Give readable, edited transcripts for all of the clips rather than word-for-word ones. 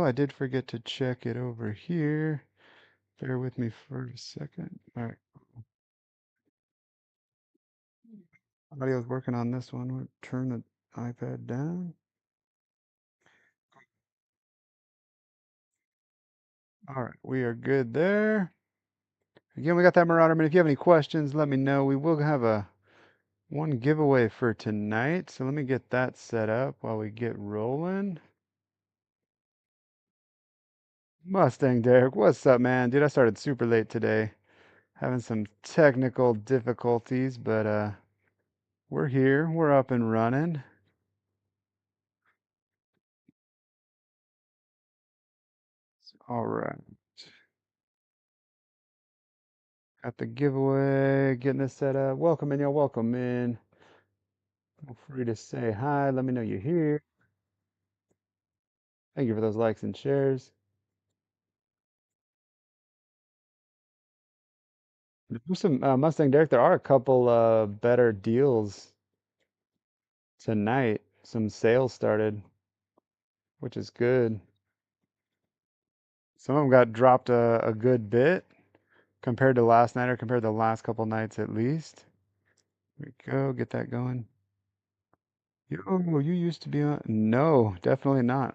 I did forget to check it over here. Bear with me for a second. All right. Audio's working on this one. We'll turn the iPad down. All right, we are good there. Again, we got that Marauder, but if you have any questions, let me know. We will have a one giveaway for tonight. So let me get that set up while we get rolling. Mustang Derek, what's up, man? Dude, I started super late today. Having some technical difficulties, but we're here. We're up and running. All right. Got the giveaway, getting this set up. Welcome in, y'all. Welcome in. Feel free to say hi. Let me know you're here. Thank you for those likes and shares. There's some Mustang Derek. There are a couple better deals tonight. Some sales started, which is good. Some of them got dropped a good bit compared to last night or compared to the last couple nights at least. Here we go. Get that going. Yo, you used to be on. No, definitely not.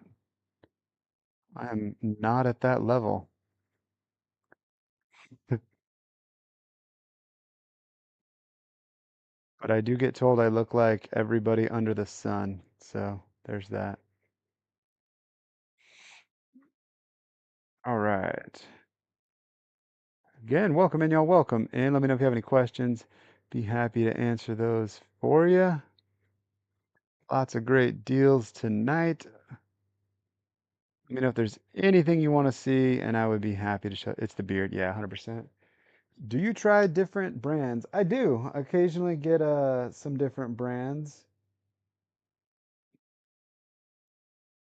I am not at that level. But I do get told I look like everybody under the sun. So there's that. All right. Again, welcome in, y'all. Welcome in. Let me know if you have any questions. Be happy to answer those for you. Lots of great deals tonight. Let me know if there's anything you want to see, and I would be happy to show. It's the beard. Yeah, 100%. Do you try different brands? I do. Occasionally get some different brands.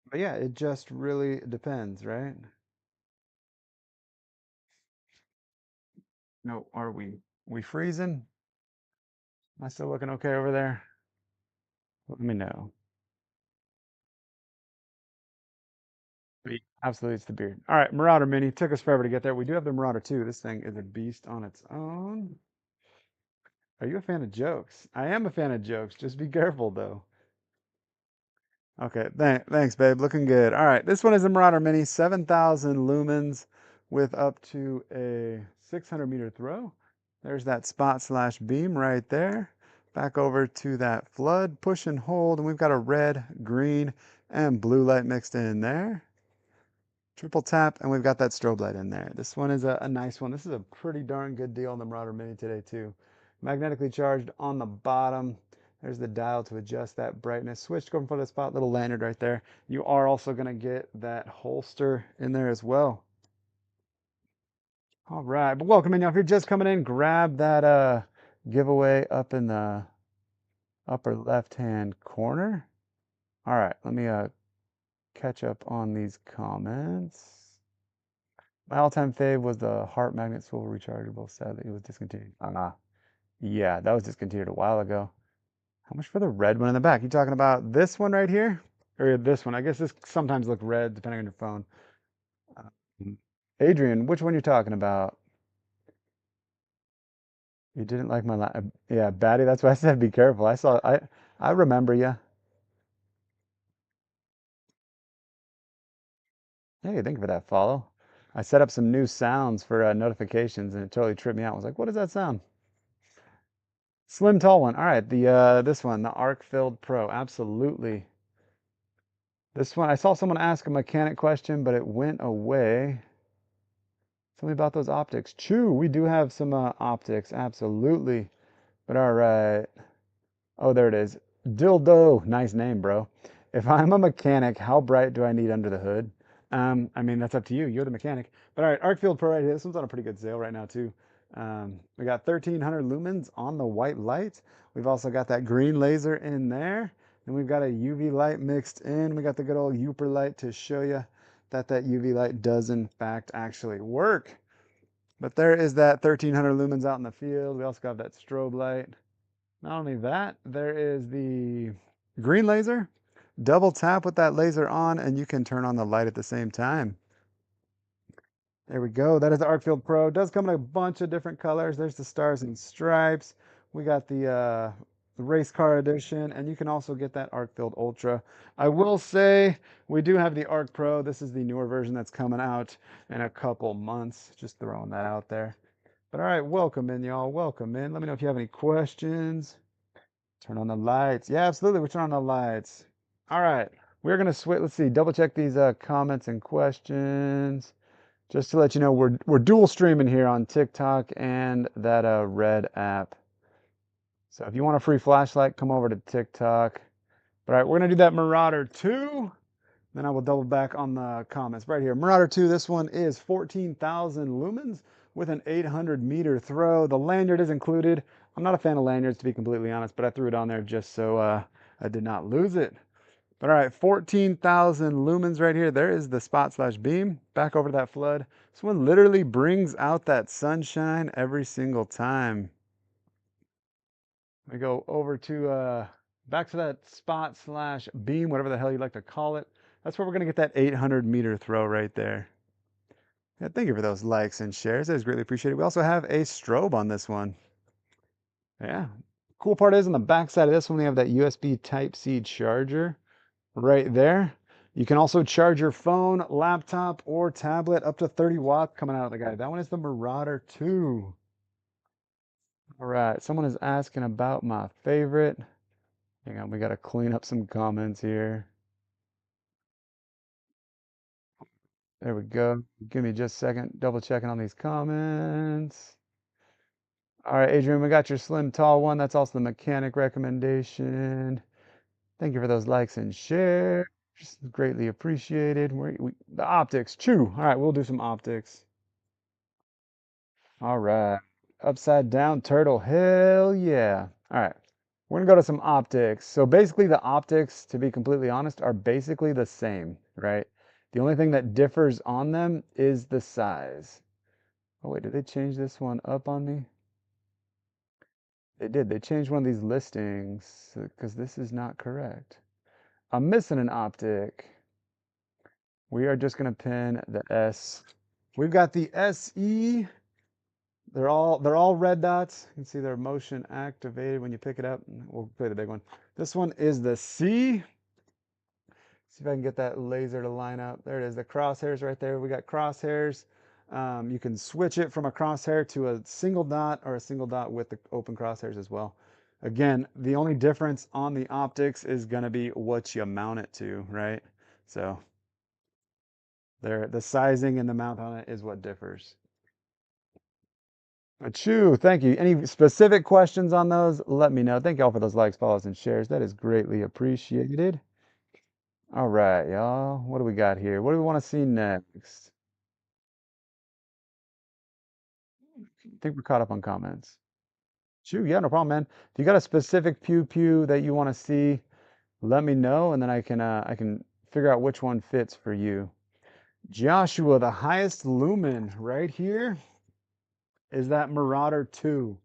But yeah, it just really depends, right? No, are we freezing? Am I still looking okay over there? Let me know. Absolutely, it's the beard. All right, Marauder Mini. Took us forever to get there. We do have the Marauder 2. This thing is a beast on its own. Are you a fan of jokes? I am a fan of jokes. Just be careful, though. Okay, thanks, babe. Looking good. All right, this one is a Marauder Mini, 7,000 lumens with up to a 600-meter throw. There's that spot slash beam right there. Back over to that flood, push and hold, and we've got a red, green, and blue light mixed in there. Triple tap, and we've got that strobe light in there. This one is a nice one. This is a pretty darn good deal on the Marauder Mini today, too. Magnetically charged on the bottom. There's the dial to adjust that brightness. Switch to go from the spot, little lanyard right there. You are also going to get that holster in there as well. All right, but welcome in, y'all. If you're just coming in, grab that giveaway up in the upper left-hand corner. All right, let me catch up on these comments. My all-time fave was the heart magnet swivel rechargeable. Sadly, it was discontinued. Yeah, that was discontinued a while ago. How much for the red one in the back? You talking about this one right here? Or this one? I guess this sometimes look red depending on your phone. Uh, Adrian, which one you talking about? You didn't like my yeah, Batty. That's why I said be careful. I remember you. Hey, thank you for that follow. I set up some new sounds for notifications and it totally tripped me out. I was like, what is that sound? Slim tall one. All right, the this one, the Arc Filled Pro. Absolutely. This one, I saw someone ask a mechanic question, but it went away. Tell me about those optics. Chew, we do have some optics, absolutely. But all right. Oh, there it is. Dildo. Nice name, bro. If I'm a mechanic, how bright do I need under the hood? I mean, that's up to you. You're the mechanic. But all right, Arcfield Pro right here. This one's on a pretty good sale right now, too. We got 1,300 lumens on the white light. We've also got that green laser in there. And we've got a UV light mixed in. We got the good old Uper light to show you that that UV light does, in fact, actually work. But there is that 1,300 lumens out in the field. We also got that strobe light. Not only that, there is the green laser. Double tap with that laser on, and you can turn on the light at the same time. There we go. That is the Arcfield Pro. It does come in a bunch of different colors. There's the stars and stripes. We got the race car edition, and you can also get that Arcfield Ultra. I will say we do have the Arc Pro. This is the newer version that's coming out in a couple months. Just throwing that out there. But all right, welcome in, y'all. Welcome in. Let me know if you have any questions. Turn on the lights. Yeah, absolutely. We turn on the lights. All right. We're gonna switch. Let's see. Double check these comments and questions. Just to let you know, we're dual streaming here on TikTok and that Red app. So if you want a free flashlight, come over to TikTok. But all right, we're gonna do that Marauder 2. Then I will double back on the comments right here. Marauder 2, this one is 14,000 lumens with an 800-meter throw. The lanyard is included. I'm not a fan of lanyards, to be completely honest, but I threw it on there just so I did not lose it. But all right, 14,000 lumens right here. There is the spot/beam. Back over to that flood. This one literally brings out that sunshine every single time. We go over to back to that spot/beam, whatever the hell you like to call it. That's where we're gonna get that 800-meter throw right there. Yeah, thank you for those likes and shares. That is greatly appreciated. We also have a strobe on this one. Yeah. Cool part is on the back side of this one, we have that USB Type-C charger right there. You can also charge your phone, laptop, or tablet up to 30 watts coming out of the guy. That one is the Marauder 2. All right, someone is asking about my favorite. Hang on, we got to clean up some comments here. There we go. Give me just a second. Double checking on these comments. All right, Adrian, we got your slim tall one. That's also the mechanic recommendation. Thank you for those likes and shares. Greatly appreciated. The optics, chew. All right, we'll do some optics. All right. Upside down turtle. Hell yeah. All right. We're gonna go to some optics. So basically the optics, to be completely honest, are basically the same, right? The only thing that differs on them is the size. Oh wait, did they change this one up on me? They did. They changed one of these listings because this is not correct. I'm missing an optic. We are just gonna pin the S. We've got the SE. They're all red dots. You can see they're motion activated when you pick it up. We'll play the big one. This one is the C. See if I can get that laser to line up. There it is, the crosshairs right there. We got crosshairs. You can switch it from a crosshair to a single dot or a single dot with the open crosshairs as well. Again, the only difference on the optics is going to be what you mount it to, right? So the sizing and the mount on it is what differs. Achoo, thank you. Any specific questions on those? Let me know. Thank y'all for those likes, follows, and shares. That is greatly appreciated. All right, y'all. What do we got here? What do we want to see next? I think we're caught up on comments. Shoo, yeah, no problem, man. If you got a specific pew pew that you want to see, let me know, and then I can figure out which one fits for you. Joshua, the highest lumen right here is that Marauder 2.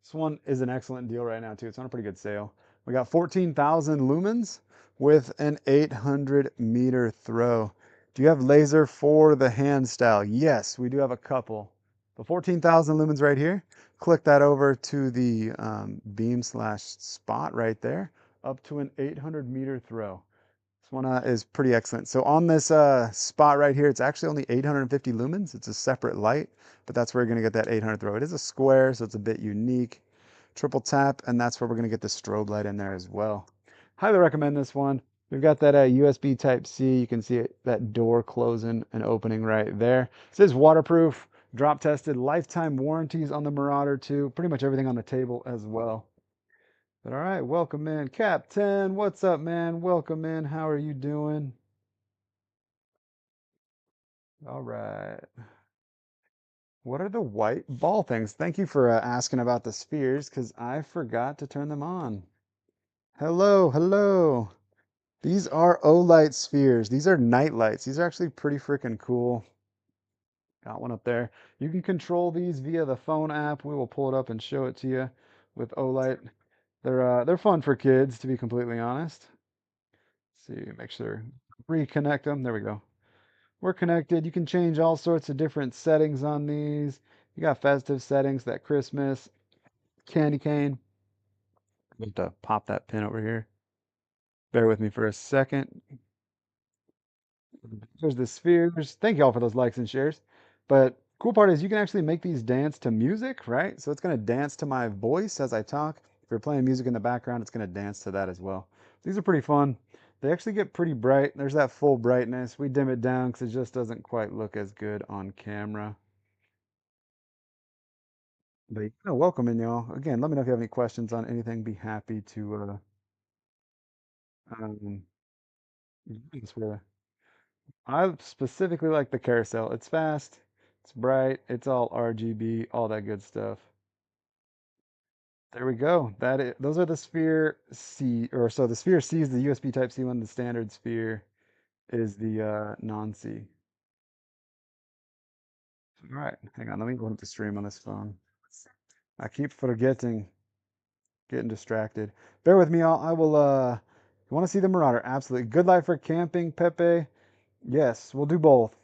This one is an excellent deal right now, too. It's on a pretty good sale. We got 14,000 lumens with an 800-meter throw. Do you have laser for the hand style? Yes, we do have a couple. The 14,000 lumens right here. Click that over to the beam/spot right there, up to an 800-meter throw. This one is pretty excellent. So on this spot right here, it's actually only 850 lumens. It's a separate light, but that's where you're going to get that 800 throw. It is a square, so it's a bit unique. Triple tap, and that's where we're going to get the strobe light in there as well. Highly recommend this one. We've got that USB Type-C. You can see that door closing and opening right there. This is waterproof, drop tested, lifetime warranties on the Marauder 2. Pretty much everything on the table as well. But all right, welcome in. Cap 10, what's up, man? Welcome in. How are you doing? All right. What are the white ball things? Thank you for asking about the spheres because I forgot to turn them on. Hello, hello. These are Olight spheres. These are night lights. These are actually pretty freaking cool. Got one up there. You can control these via the phone app. We will pull it up and show it to you with Olight. They're fun for kids, to be completely honest. see, make sure, reconnect them. There we go. We're connected. You can change all sorts of different settings on these. You got festive settings, that Christmas, candy cane. I have to pop that pin over here. Bear with me for a second. There's the spheres. Thank you all for those likes and shares. But cool part is you can actually make these dance to music, right? So it's going to dance to my voice as I talk. If you're playing music in the background, it's going to dance to that as well. These are pretty fun. They actually get pretty bright. There's that full brightness. We dim it down because it just doesn't quite look as good on camera. But welcome in, y'all. Again, let me know if you have any questions on anything. Be happy to um, answer. I specifically like the carousel. It's fast, it's bright, it's all RGB, all that good stuff. There we go. Those are the Sphere C, or so the Sphere C is the USB Type C one. The standard Sphere is the non-C. All right, hang on. Let me go up the stream on this phone. I keep forgetting, getting distracted. Bear with me, all. I will. You want to see the Marauder? Absolutely. Good life for camping, Pepe. Yes, we'll do both.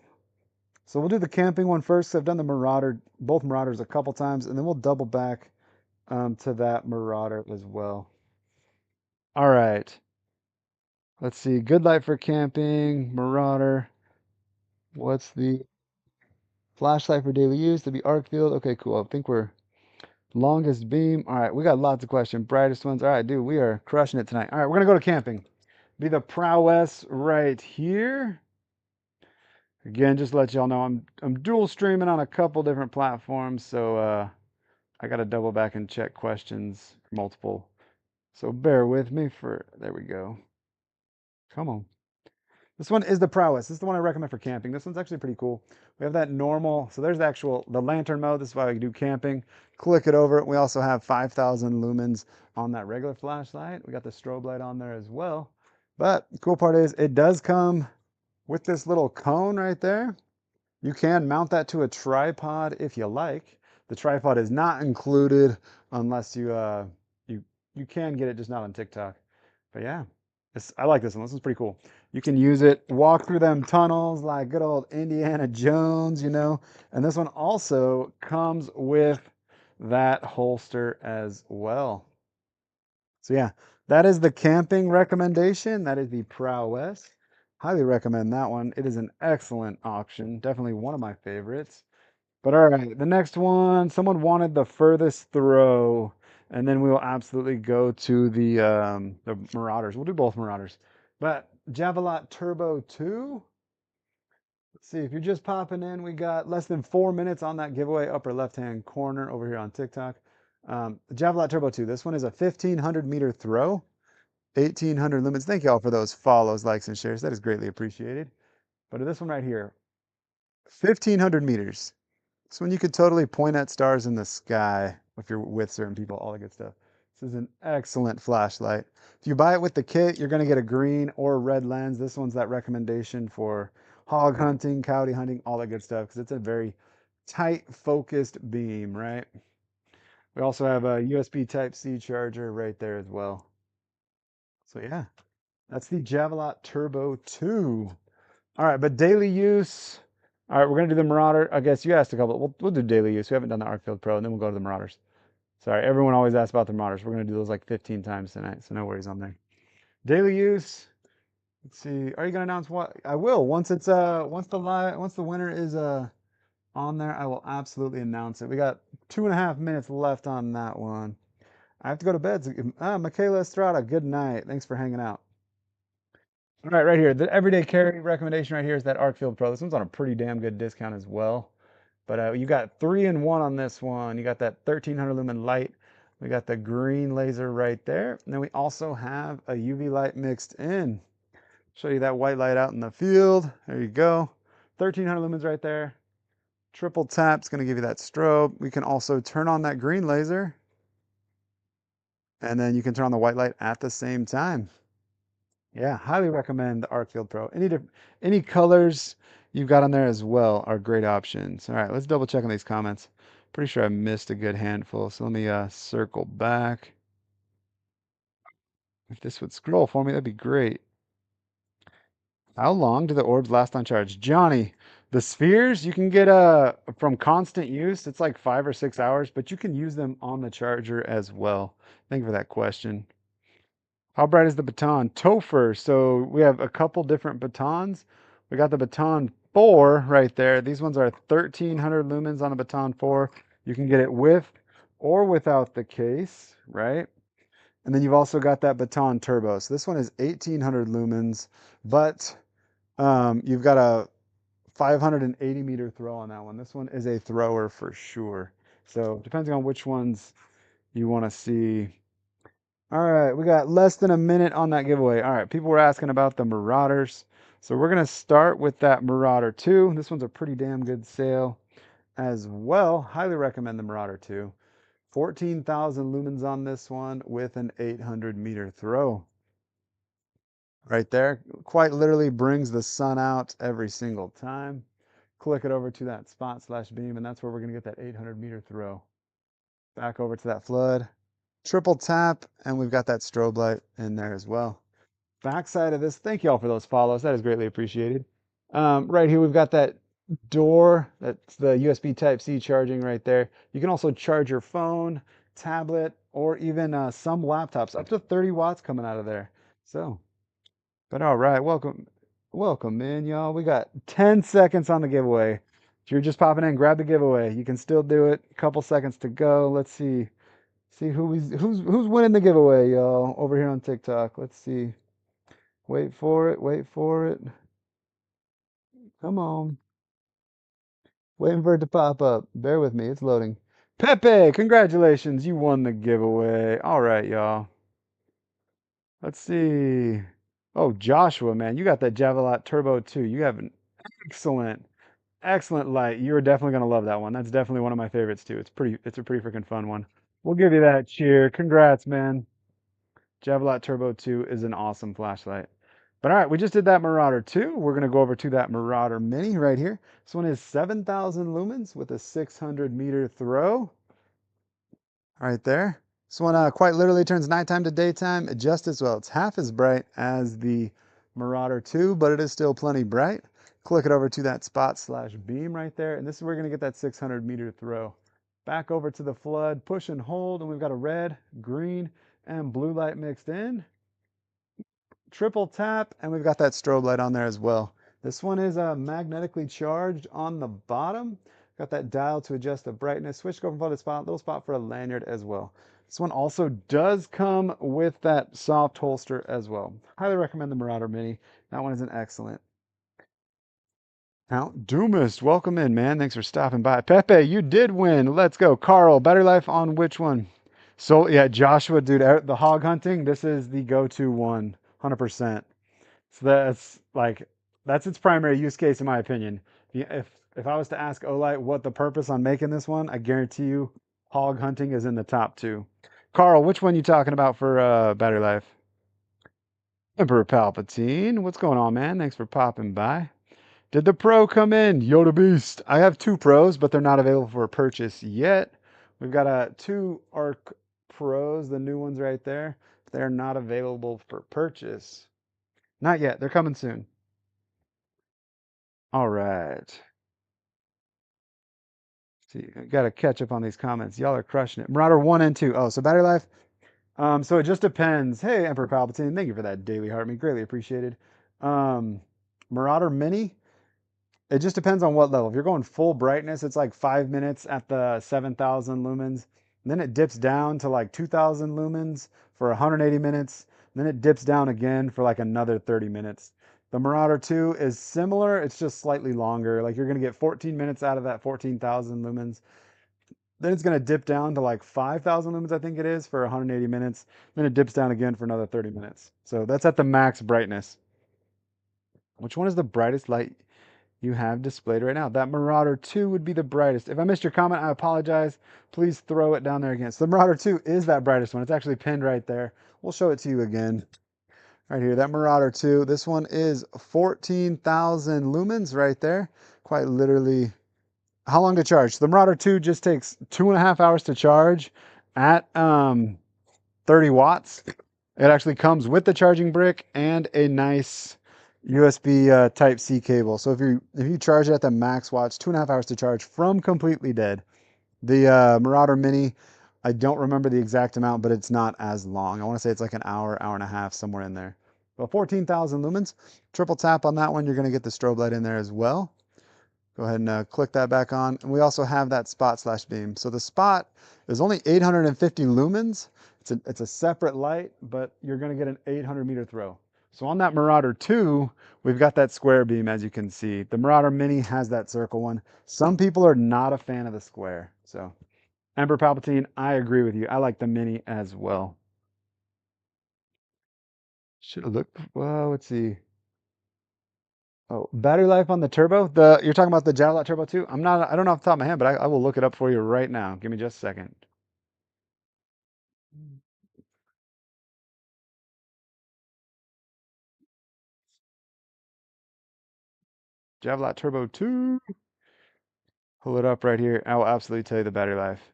So we'll do the camping one first. 'Cause I've done the Marauder, both Marauders a couple times, and then we'll double back to that Marauder as well. All right. Let's see. Good light for camping, Marauder. What's the flashlight for daily use? To be arc field. Okay, cool. I think we're longest beam. All right, we got lots of questions. Brightest ones. All right, dude, we are crushing it tonight. All right, we're gonna go to camping. Be the prowess right here. Again, just to let y'all know, I'm dual streaming on a couple different platforms, so I got to double back and check questions multiple. So bear with me for, there we go. Come on. This one is the prowess. This is the one I recommend for camping. This one's actually pretty cool. We have that normal, so there's the lantern mode. This is why we do camping. Click it over. We also have 5,000 lumens on that regular flashlight. We got the strobe light on there as well. But the cool part is it does come with this little cone right there. You can mount that to a tripod if you like. The tripod is not included unless you you can get it, just not on TikTok. But yeah, I like this one. This one's pretty cool. You can use it, walk through them tunnels like good old Indiana Jones, And this one also comes with that holster as well. So yeah, that is the camping recommendation. That is the Prowess. Highly recommend that one. It is an excellent option. Definitely one of my favorites. But all right, the next one, someone wanted the furthest throw, and then we will absolutely go to the Marauders. We'll do both Marauders. But Javelot Turbo 2. Let's see, if you're just popping in, we got less than 4 minutes on that giveaway, upper left-hand corner over here on TikTok. Javelot Turbo 2. This one is a 1,500-meter throw, 1,800 lumens. Thank you all for those follows, likes, and shares. That is greatly appreciated. But this one right here, 1,500 meters. This one you could totally point at stars in the sky if you're with certain people, all that good stuff. This is an excellent flashlight. If you buy it with the kit, you're going to get a green or red lens. This one's that recommendation for hog hunting, coyote hunting, all that good stuff, because it's a very tight, focused beam, right? We also have a USB Type-C charger right there as well. So yeah, that's the Javelot Turbo 2. All right, but daily use. All right, we're gonna do the Marauder. I guess you asked a couple. We'll do daily use. We haven't done the Arcfield Pro, and then we'll go to the Marauders. Sorry, everyone always asks about the Marauders. We're gonna do those like 15 times tonight, so no worries on there. Daily use. Let's see. Are you gonna announce what? I will. Once the winner is on there, I will absolutely announce it. We got 2.5 minutes left on that one. I have to go to bed. Michaela Estrada, good night. Thanks for hanging out. All right, right here. The everyday carry recommendation right here is that Arcfield Pro. This one's on a pretty damn good discount as well. But you got 3-in-1 on this one. You got that 1,300 lumen light. We got the green laser right there. And then we also have a UV light mixed in. Show you that white light out in the field. There you go. 1,300 lumens right there. Triple tap is going to give you that strobe. We can also turn on that green laser. And then you can turn on the white light at the same time. Yeah, highly recommend the Arcfield Pro. Any colors you've got on there as well are great options. All right, let's double check on these comments. Pretty sure I missed a good handful, so let me circle back. If this would scroll for me, that'd be great. How long do the orbs last on charge? Johnny, the spheres you can get from constant use. It's like 5 or 6 hours, but you can use them on the charger as well. Thank you for that question. How bright is the baton? Topher. So we have a couple different batons. We got the baton 4 right there. These ones are 1300 lumens on the baton 4. You can get it with or without the case, right? And then you've also got that baton turbo. So this one is 1800 lumens, but you've got a 580 meter throw on that one. This one is a thrower for sure. So depending on which ones you want to see. All right, we got less than a minute on that giveaway. All right, people were asking about the Marauders. So we're going to start with that Marauder 2. This one's a pretty damn good sale as well. Highly recommend the Marauder 2. 14,000 lumens on this one with an 800 meter throw. Right there, quite literally brings the sun out every single time. Click it over to that spot/beam, and that's where we're going to get that 800 meter throw. Back over to that flood. Triple tap, and we've got that strobe light in there as well. Backside of this, thank you all for those follows. That is greatly appreciated. Right here, we've got that door. That's the USB Type-C charging right there. You can also charge your phone, tablet, or even some laptops. Up to 30 watts coming out of there. So, but all right, welcome in, y'all. We got 10 seconds on the giveaway. If you're just popping in, grab the giveaway. You can still do it. A couple seconds to go. Let's see. See who's winning the giveaway, y'all, over here on TikTok. Let's see. Wait for it. Wait for it. Come on. Waiting for it to pop up. Bear with me. It's loading. Pepe, congratulations. You won the giveaway. All right, y'all. Let's see. Oh, Joshua, man, you got that Javelot Turbo 2. You have an excellent, excellent light. You're definitely gonna love that one. That's definitely one of my favorites too. It's a pretty freaking fun one. We'll give you that cheer. Congrats, man. Javelot Turbo 2 is an awesome flashlight. But all right, we just did that Marauder 2. We're gonna go over to that Marauder Mini right here. This one is 7,000 lumens with a 600 meter throw. Right there. This one quite literally turns nighttime to daytime just as well. It's half as bright as the Marauder 2, but it is still plenty bright. Click it over to that spot/beam right there, and this is where we're going to get that 600 meter throw. Back over to the flood, push and hold, and we've got a red, green, and blue light mixed in. Triple tap, and we've got that strobe light on there as well. This one is magnetically charged on the bottom. Got that dial to adjust the brightness. Switch go from flooded spot, little spot for a lanyard as well. This one also does come with that soft holster as well. Highly recommend the Marauder Mini. That one is an excellent. Count Doomist, welcome in, man. Thanks for stopping by. Pepe, you did win. Let's go. Carl, battery life on which one? So, yeah, Joshua, dude, the hog hunting, this is the go-to one, 100%. So that's its primary use case in my opinion. If I was to ask Olight what the purpose on making this one, I guarantee you hog hunting is in the top two. Carl, which one you talking about for battery life? Emperor Palpatine, what's going on, man? Thanks for popping by. Did the Pro come in? Yoda Beast. I have two Pros, but they're not available for purchase yet. We've got two Arc Pros, the new ones right there. They're not available for purchase. Not yet. They're coming soon. All right. See, got to catch up on these comments. Y'all are crushing it. Marauder 1 and 2. Oh, so battery life. So it just depends. Hey, Emperor Palpatine, thank you for that daily heart. Me greatly appreciated. Marauder Mini. It just depends on what level. If you're going full brightness, it's like 5 minutes at the 7,000 lumens. And then it dips down to like 2,000 lumens for 180 minutes. And then it dips down again for like another 30 minutes. The Marauder 2 is similar. It's just slightly longer. Like you're going to get 14 minutes out of that 14,000 lumens. Then it's going to dip down to like 5,000 lumens, I think it is, for 180 minutes. Then it dips down again for another 30 minutes. So that's at the max brightness. Which one is the brightest light you have displayed right now? That Marauder 2 would be the brightest. If I missed your comment, I apologize. Please throw it down there again. So the Marauder 2 is that brightest one. It's actually pinned right there. We'll show it to you again. Right here, that Marauder 2. This one is 14,000 lumens right there. Quite literally. How long to charge? The Marauder 2 just takes 2.5 hours to charge at 30 watts. It actually comes with the charging brick and a nice USB Type C cable. So if you charge it at the max watts, 2.5 hours to charge from completely dead. The Marauder Mini, I don't remember the exact amount, but it's not as long. I want to say it's like an hour, hour and a half, somewhere in there. Well, 14,000 lumens. Triple tap on that one, you're going to get the strobe light in there as well. Go ahead and click that back on. And we also have that spot slash beam. So the spot is only 850 lumens. It's a separate light, but you're going to get an 800-meter throw. So on that Marauder 2, we've got that square beam, as you can see. The Marauder Mini has that circle one. Some people are not a fan of the square. So Emperor Palpatine, I agree with you. I like the Mini as well. Should have looked. Well, let's see. Oh, battery life on the turbo. You're talking about the Javelot Turbo 2? I don't know off the top of my head, but I will look it up for you right now. Give me just a second. Javelot Turbo 2. Pull it up right here. I will absolutely tell you the battery life.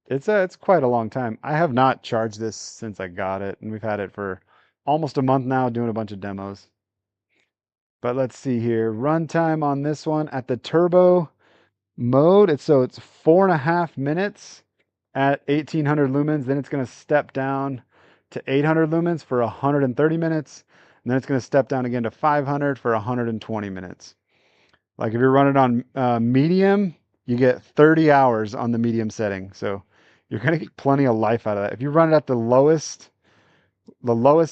It's quite a long time. I have not charged this since I got it, and we've had it for almost a month now doing a bunch of demos. But let's see here. Runtime on this one at the turbo mode. It's 4.5 minutes at 1800 lumens. Then it's going to step down to 800 lumens for 130 minutes. And then it's going to step down again to 500 for 120 minutes. Like if you're running on medium, you get 30 hours on the medium setting. So you're going to get plenty of life out of that. If you run it at the lowest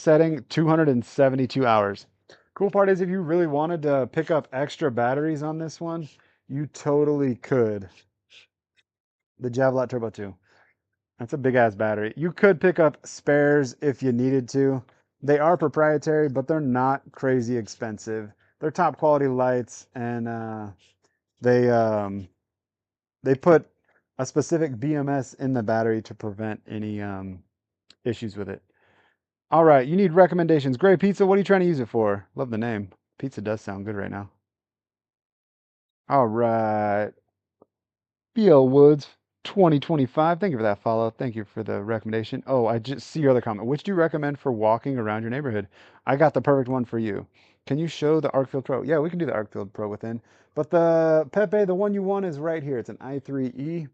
setting, 272 hours. Cool part is if you really wanted to pick up extra batteries on this one, you totally could. The Javelot Turbo 2. That's a big ass battery. You could pick up spares if you needed to. They are proprietary, but they're not crazy expensive. They're top quality lights, and they um, they put a specific BMS in the battery to prevent any issues with it. All right, you need recommendations. Gray Pizza, what are you trying to use it for? Love the name. Pizza does sound good right now. All right. BL Woods 2025. Thank you for that follow. Thank you for the recommendation. Oh, I just see your other comment. Which do you recommend for walking around your neighborhood? I got the perfect one for you. Can you show the Arcfield Pro? Yeah, we can do the Arcfield Pro within. But the Pepe, the one you want is right here. It's an i3E,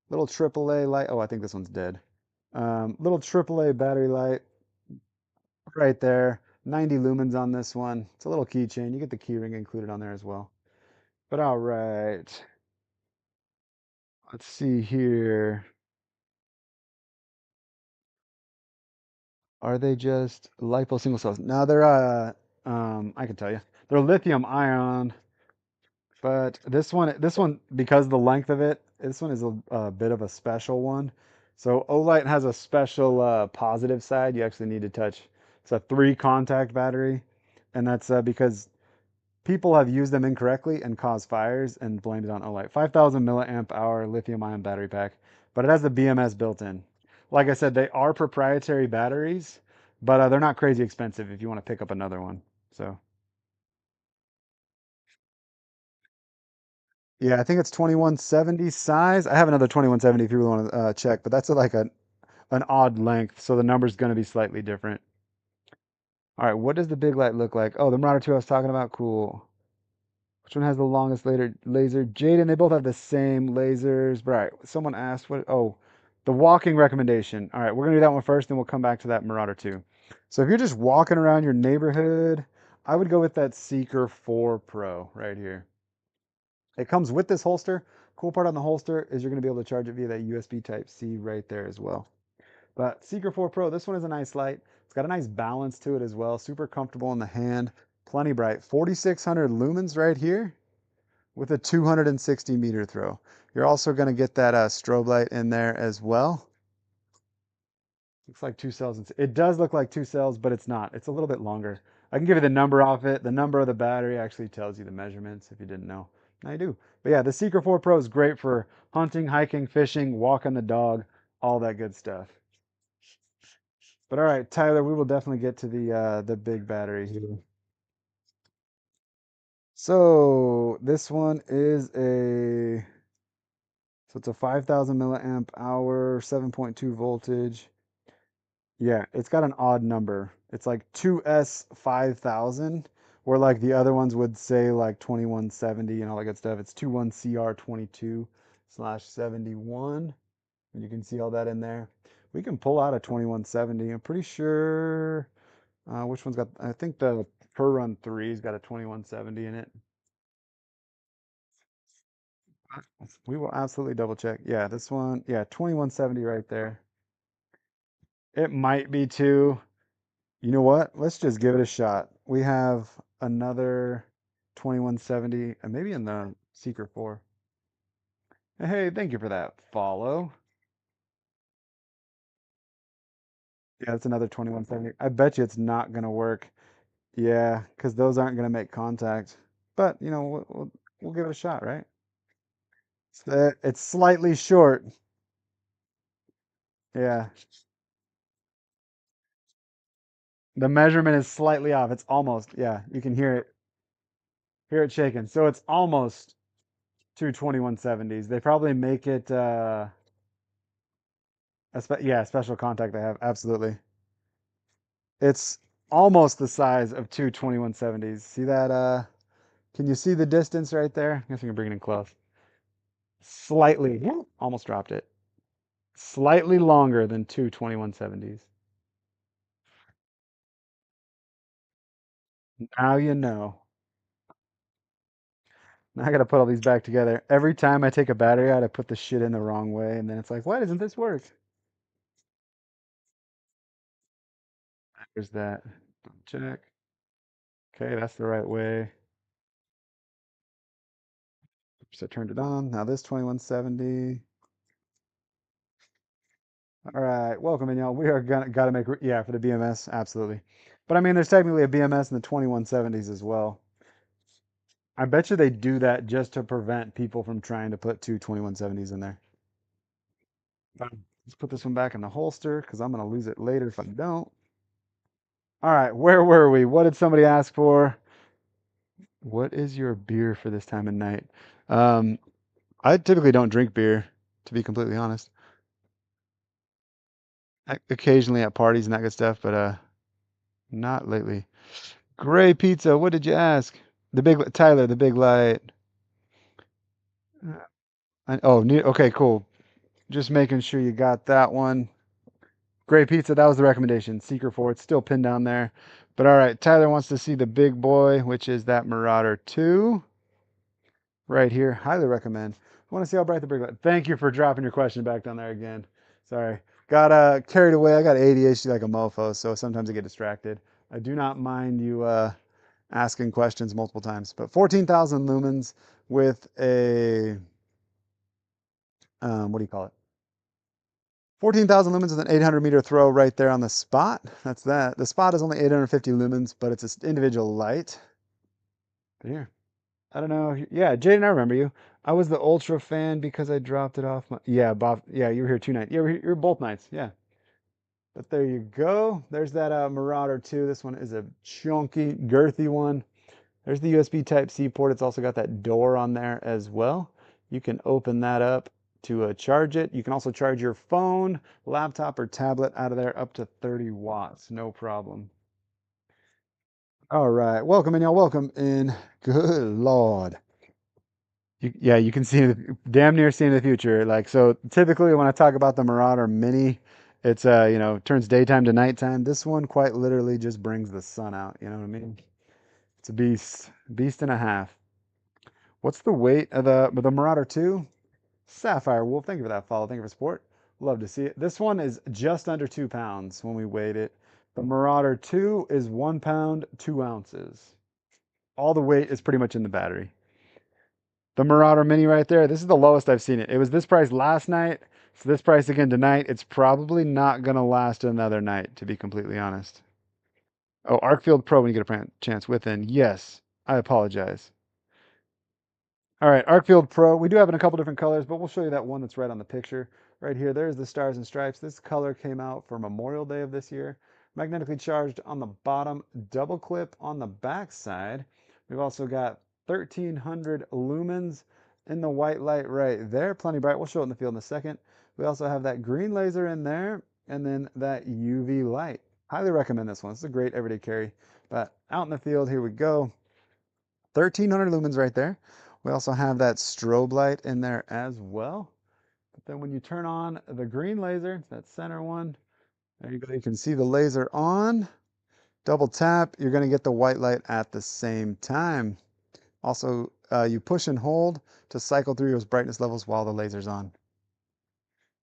little AAA light. Oh, I think this one's dead. Little AAA battery light right there. 90 lumens on this one. It's a little keychain. You get the keyring included on there as well. But all right. Let's see here. Are they just lipo single cells? No, they're I can tell you. They're lithium ion, but this one because of the length of it, this one is a bit of a special one. So Olight has a special positive side you actually need to touch. It's a 3 contact battery, and that's because people have used them incorrectly and caused fires and blamed it on Olight. 5,000 milliamp hour lithium ion battery pack, but it has the BMS built in. Like I said, they are proprietary batteries, but they're not crazy expensive if you want to pick up another one. So yeah, I think it's 2170 size. I have another 2170 if you really want to check, but that's like an odd length, so the number's going to be slightly different. All right, what does the big light look like? Oh, the Marauder 2 I was talking about. Cool. Which one has the longest laser? Jaden, they both have the same lasers. Right. Someone asked what, oh, the walking recommendation. All right, we're gonna do that one first, then we'll come back to that Marauder 2. So if you're just walking around your neighborhood, I would go with that Seeker 4 Pro right here. It comes with this holster. Cool part on the holster is you're gonna be able to charge it via that USB Type C right there as well. But Seeker 4 Pro, this one is a nice light. It's got a nice balance to it as well. Super comfortable in the hand. Plenty bright. 4,600 lumens right here with a 260-meter throw. You're also going to get that strobe light in there as well. Looks like 2 cells. It does look like 2 cells, but it's not. It's a little bit longer. I can give you the number off it. The number of the battery actually tells you the measurements if you didn't know. Now you do. But yeah, the Seeker 4 Pro is great for hunting, hiking, fishing, walking the dog, all that good stuff. But all right, Tyler, we will definitely get to the big battery here. So this one is it's a 5,000 milliamp hour, 7.2 voltage. Yeah, it's got an odd number. It's like 2S 5000, Or like the other ones would say like 2170 and all that good stuff. It's 21CR22/71. And you can see all that in there. We can pull out a 2170. I'm pretty sure which one's got, I think the Per Run 3's got a 2170 in it. We will absolutely double check. Yeah, this one, yeah, 2170 right there. It might be two. You know what? Let's just give it a shot. We have another 2170, and maybe in the Secret 4. Hey, thank you for that follow. Yeah, it's another 2170. I bet you it's not going to work. Yeah, because those aren't going to make contact. But, we'll give it a shot, right? It's slightly short. Yeah, the measurement is slightly off. It's almost, yeah, you can hear it shaking. So it's almost two 2170s. They probably make it yeah, special contact they have. Absolutely. It's almost the size of two 2170s. See that can you see the distance right there? I guess we can bring it in close. Slightly, almost dropped it. Slightly longer than two 2170s. Now you know. Now I gotta put all these back together. Every time I take a battery out, I put the shit in the wrong way, and then it's like, why doesn't this work? There's that. Check. Okay, that's the right way. So I turned it on. Now this 2170. All right, welcome in, y'all. We are gonna gotta make yeah for the BMS, absolutely. But I mean, there's technically a BMS in the 2170s as well. I bet you they do that just to prevent people from trying to put two 2170s in there. Let's put this one back in the holster because I'm gonna lose it later if I don't. All right, where were we? What did somebody ask for? What is your beer for this time of night? Um, I typically don't drink beer, to be completely honest. Occasionally at parties and that good stuff, but not lately. Gray pizza, what did you ask? The big Tyler, the big light. Oh, okay, cool. Just making sure you got that one. Gray pizza, that was the recommendation. Secret 4, it's still pinned down there. But all right, Tyler wants to see the big boy, which is that Marauder 2 right here. Highly recommend. I want to see how bright the big light. Thank you for dropping your question back down there again. Sorry. Got carried away. I got ADHD like a mofo, so sometimes I get distracted. I do not mind you asking questions multiple times. But 14,000 lumens with a, what do you call it? 14,000 lumens with an 800-meter throw right there on the spot. That's that. The spot is only 850 lumens, but it's an individual light. But here, I don't know. Yeah, Jaden, I remember you. I was the Ultra fan because I dropped it off my. Yeah, Bob. Yeah, you were here 2 nights. Yeah, you were both nights. Yeah. But there you go. There's that Marauder 2. This one is a chunky, girthy one. There's the USB Type-C port. It's also got that door on there as well. You can open that up to charge it. You can also charge your phone, laptop, or tablet out of there up to 30 watts. No problem. All right. Welcome in, y'all. Welcome in. Good Lord. Yeah, you can see damn near seeing the future. Like, so typically when I talk about the Marauder Mini, it's turns daytime to nighttime. This one quite literally just brings the sun out. You know what I mean? It's a beast and a half. What's the weight of the Marauder 2? Sapphire Wolf, thank you for that follow. Thank you for support. Love to see it. This one is just under 2 pounds when we weighed it. The Marauder 2 is 1 pound, 2 ounces. All the weight is pretty much in the battery. The Marauder Mini right there, this is the lowest I've seen it. It was this price last night, so this price again tonight. It's probably not going to last another night, to be completely honest. Oh, Arcfield Pro when you get a chance within. Yes, I apologize. All right, Arcfield Pro. We do have it in a couple different colors, but we'll show you that one that's right on the picture. Right here, there's the Stars and Stripes. This color came out for Memorial Day of this year. Magnetically charged on the bottom, double clip on the back side. We've also got 1300 lumens in the white light right there. Plenty bright. We'll show it in the field in a second. We also have that green laser in there, and then that UV light. Highly recommend this one. It's a great everyday carry. But out in the field, here we go. 1300 lumens right there. We also have that strobe light in there as well. But then when you turn on the green laser, that center one, there you go. You can see the laser on. Double tap, you're going to get the white light at the same time. Also, you push and hold to cycle through those brightness levels while the laser's on.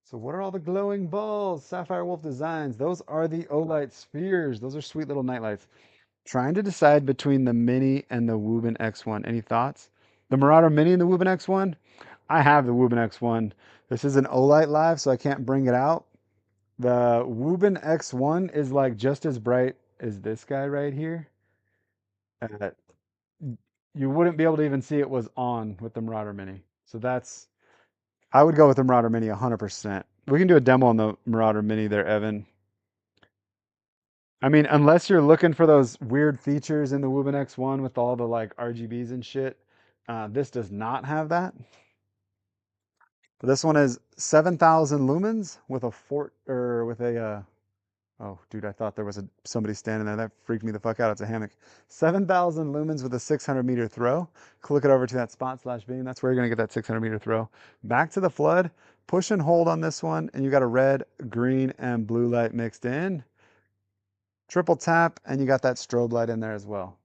So what are all the glowing balls? Sapphire Wolf Designs. Those are the Olight spheres. Those are sweet little nightlights. Trying to decide between the Mini and the Woobin X1. Any thoughts? The Marauder Mini and the Woobin X1? I have the Woobin X1. This is an Olight Live, so I can't bring it out. The Woobin X1 is like just as bright as this guy right here. Uh, you wouldn't be able to even see it was on with the Marauder Mini. So I would go with the Marauder Mini 100%. We can do a demo on the Marauder Mini there, Evan. I mean, unless you're looking for those weird features in the Woobin X1 with all the like RGBs and shit, this does not have that. But this one is 7,000 lumens with a oh, dude, I thought there was somebody standing there. That freaked me the fuck out. It's a hammock. 7,000 lumens with a 600-meter throw. Click it over to that spot/beam. That's where you're going to get that 600-meter throw. Back to the flood. Push and hold on this one, and you got a red, green, and blue light mixed in. Triple tap, and you got that strobe light in there as well.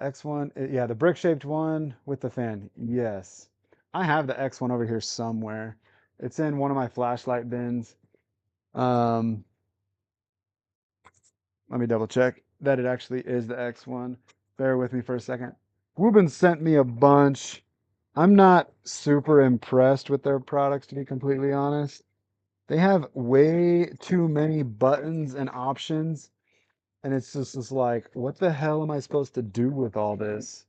X1, yeah, the brick-shaped one with the fan. Yes. I have the X1 over here somewhere. It's in one of my flashlight bins. Um, Let me double check that it actually is the X1. Bear with me for a second. Woobin sent me a bunch. I'm not super impressed with their products, to be completely honest. They have way too many buttons and options, and it's just like, what the hell am I supposed to do with all this?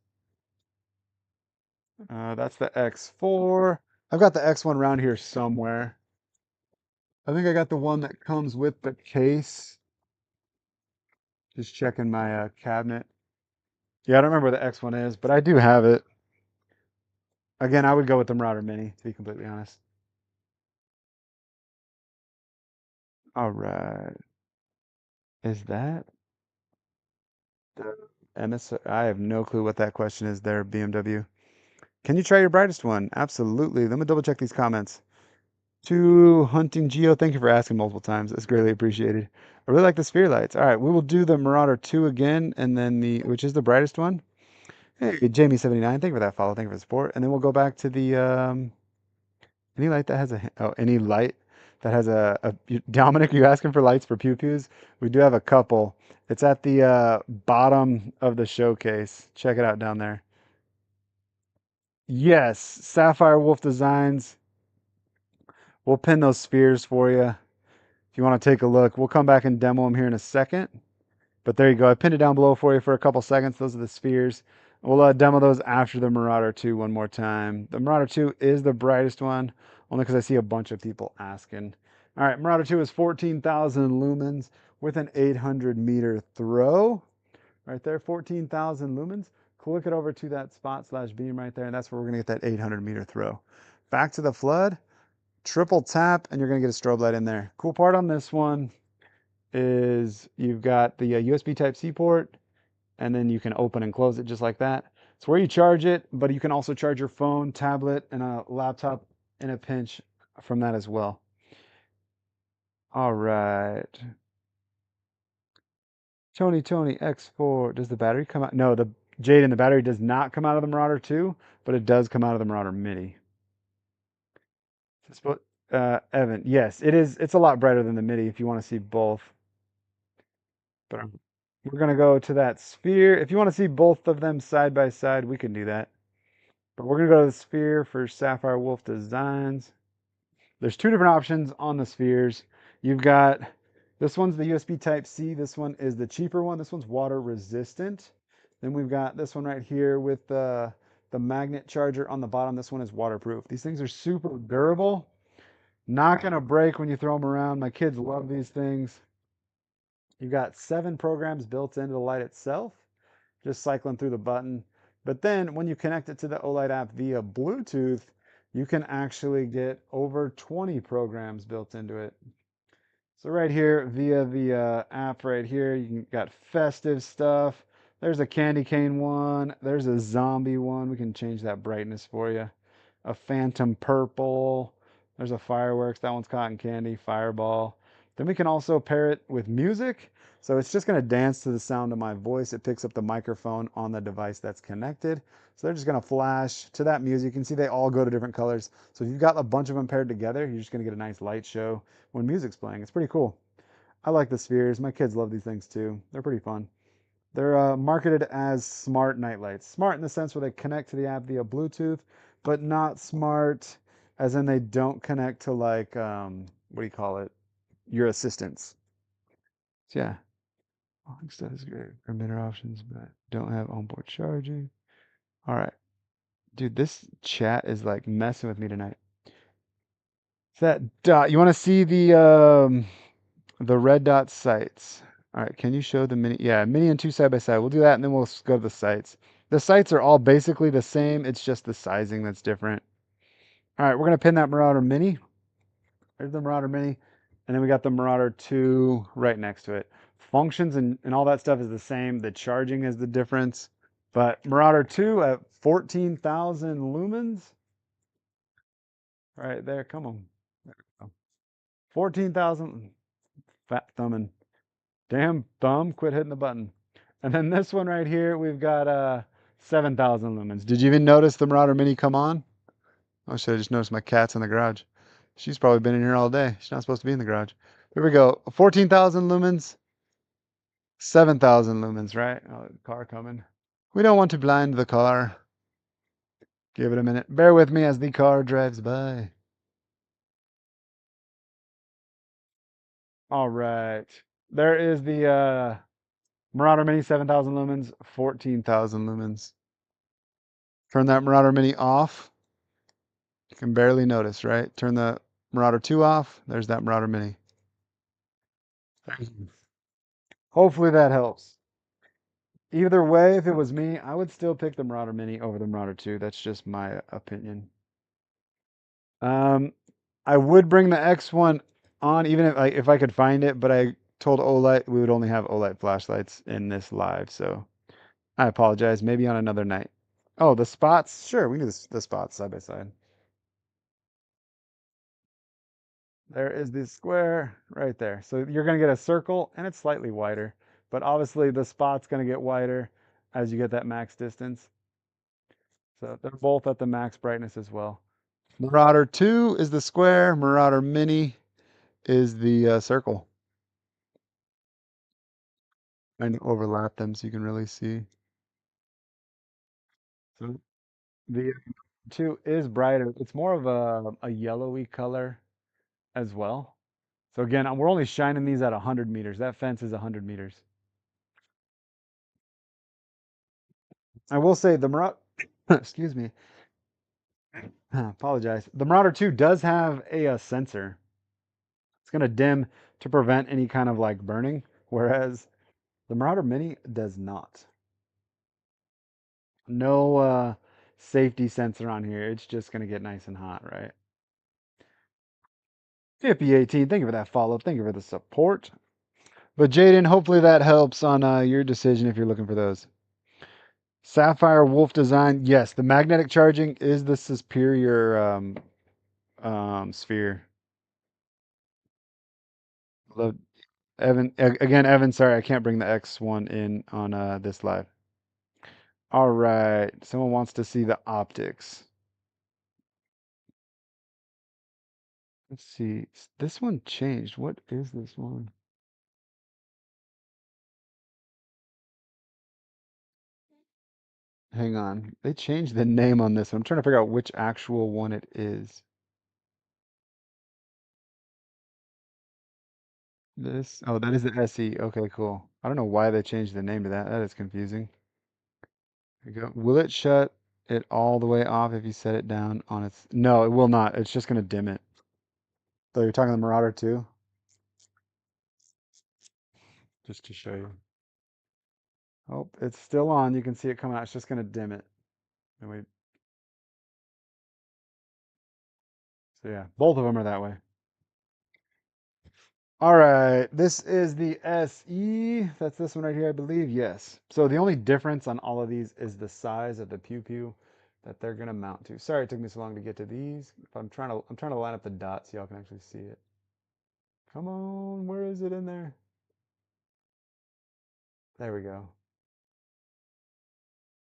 That's the X4. I've got the X1 around here somewhere. I think I got the one that comes with the case. Just checking my cabinet. Yeah, I don't remember where the X1 is, but I do have it. Again, I would go with the Marauder Mini, to be completely honest. All right. Is that the MS? I have no clue what that question is there, BMW. Can you try your brightest one? Absolutely. Let me double check these comments. To Hunting Geo, thank you for asking multiple times. It's greatly appreciated. I really like the sphere lights. All right, we will do the Marauder 2 again, and then which is the brightest one. Hey, Jamie79, thank you for that follow. Thank you for the support. And then we'll go back to the any light that has any light that has Dominic, are you asking for lights for pew pews? We do have a couple. It's at the bottom of the showcase. Check it out down there. Yes, Sapphire Wolf Designs. We'll pin those spheres for you if you want to take a look. We'll come back and demo them here in a second. But there you go. I pinned it down below for you for a couple seconds. Those are the spheres. We'll demo those after the Marauder 2 one more time. The Marauder 2 is the brightest one, only because I see a bunch of people asking. All right, Marauder 2 is 14,000 lumens with an 800-meter throw. Right there, 14,000 lumens. Click it over to that spot/beam right there, and that's where we're going to get that 800-meter throw. Back to the flood. Triple tap, and you're going to get a strobe light in there. Cool part on this one is you've got the USB Type-C port, and then you can open and close it just like that. It's where you charge it, but you can also charge your phone, tablet, and a laptop in a pinch from that as well. All right. Tony X4. Does the battery come out? No, the Jade, the battery does not come out of the Marauder 2, but it does come out of the Marauder Mini. Evan, yes, it is. It's a lot brighter than the Mini if you want to see both. But we're going to go to that sphere. If you want to see both of them side by side, we can do that. But we're going to go to the sphere for Sapphire Wolf Designs. There's two different options on the spheres. You've got, this one's the USB Type-C. This one is the cheaper one. This one's water resistant. Then we've got this one right here with the magnet charger on the bottom. This one is waterproof. These things are super durable. Not going to break when you throw them around. My kids love these things. You've got 7 programs built into the light itself, just cycling through the button. But then when you connect it to the Olight app via Bluetooth, you can actually get over 20 programs built into it. So right here via the app right here, you got festive stuff, There's a candy cane one. There's a zombie one. We can change that brightness for you. A phantom purple. There's a fireworks. That one's cotton candy, fireball. Then we can also pair it with music. So it's just going to dance to the sound of my voice. It picks up the microphone on the device that's connected. So they're just going to flash to that music. You can see they all go to different colors. So if you've got a bunch of them paired together, you're just going to get a nice light show when music's playing. It's pretty cool. I like the spheres. My kids love these things too. They're pretty fun. They're marketed as smart nightlights. Smart in the sense where they connect to the app via Bluetooth, but not smart as in they don't connect to like what do you call it? Your assistants. So yeah, stuff is great. Emitter options, but don't have onboard charging. All right, dude, this chat is like messing with me tonight. It's that dot. You want to see the red dot sights? All right, can you show the mini? Yeah, mini and two side by side. We'll do that, and then we'll go to the sights. The sights are all basically the same. It's just the sizing that's different. All right, we're gonna pin that Marauder Mini. There's the Marauder Mini, and then we got the Marauder 2 right next to it. Functions and all that stuff is the same. The charging is the difference. But Marauder 2 at 14,000 lumens, right there. Come on, there we go. 14,000. Fat thumbing. Damn thumb, quit hitting the button. And then this one right here, we've got 7,000 lumens. Did you even notice the Marauder Mini come on? Oh, should I just noticed my cat's in the garage? She's probably been in here all day. She's not supposed to be in the garage. Here we go. 14,000 lumens, 7,000 lumens, right? Oh, the car coming. We don't want to blind the car. Give it a minute. Bear with me as the car drives by. All right. There is the Marauder Mini 7,000 lumens, 14,000 lumens. Turn that Marauder Mini off. You can barely notice, right? Turn the Marauder 2 off. There's that Marauder Mini. Hopefully that helps. Either way, if it was me, I would still pick the Marauder Mini over the Marauder 2. That's just my opinion. Um, I would bring the X1 on even if I could find it, but I told Olight we would only have Olight flashlights in this live, so I apologize. Maybe on another night. Oh, the spots? Sure, we can do the spots side by side. There is the square right there. So you're going to get a circle and it's slightly wider, but obviously the spot's going to get wider as you get that max distance. So they're both at the max brightness as well. Marauder 2 is the square, Marauder Mini is the circle. And overlap them so you can really see. So the 2 is brighter. It's more of a yellowy color as well. So again, we're only shining these at 100 meters. That fence is 100 meters. I will say the Marauder, excuse me, apologize. The Marauder 2 does have a sensor. It's going to dim to prevent any kind of like burning, whereas the Marauder Mini does not. No safety sensor on here. It's just going to get nice and hot, right? Hippie18, thank you for that follow. Thank you for the support. But Jaden, hopefully that helps on your decision if you're looking for those. Sapphire Wolf design. Yes, the magnetic charging is the superior sphere. Love Evan again, Evan. Sorry, I can't bring the X1 in on this live. All right, someone wants to see the optics. Let's see. This one changed. What is this one? Hang on. They changed the name on this one. I'm trying to figure out which actual one it is. This, oh, that is the SE. Okay, cool. I don't know why they changed the name to that. That is confusing. There you go. Will it shut it all the way off if you set it down on its... No, it will not. It's just going to dim it. So you're talking the Marauder too? Just to show you. Oh, it's still on. You can see it coming out. It's just going to dim it. And we, so yeah, both of them are that way. All right, this is the SE. That's this one right here, I believe. Yes. So the only difference on all of these is the size of the pew pew that they're gonna mount to. Sorry it took me so long to get to these. If I'm trying to line up the dots so y'all can actually see it. Come on, where is it in there? There we go.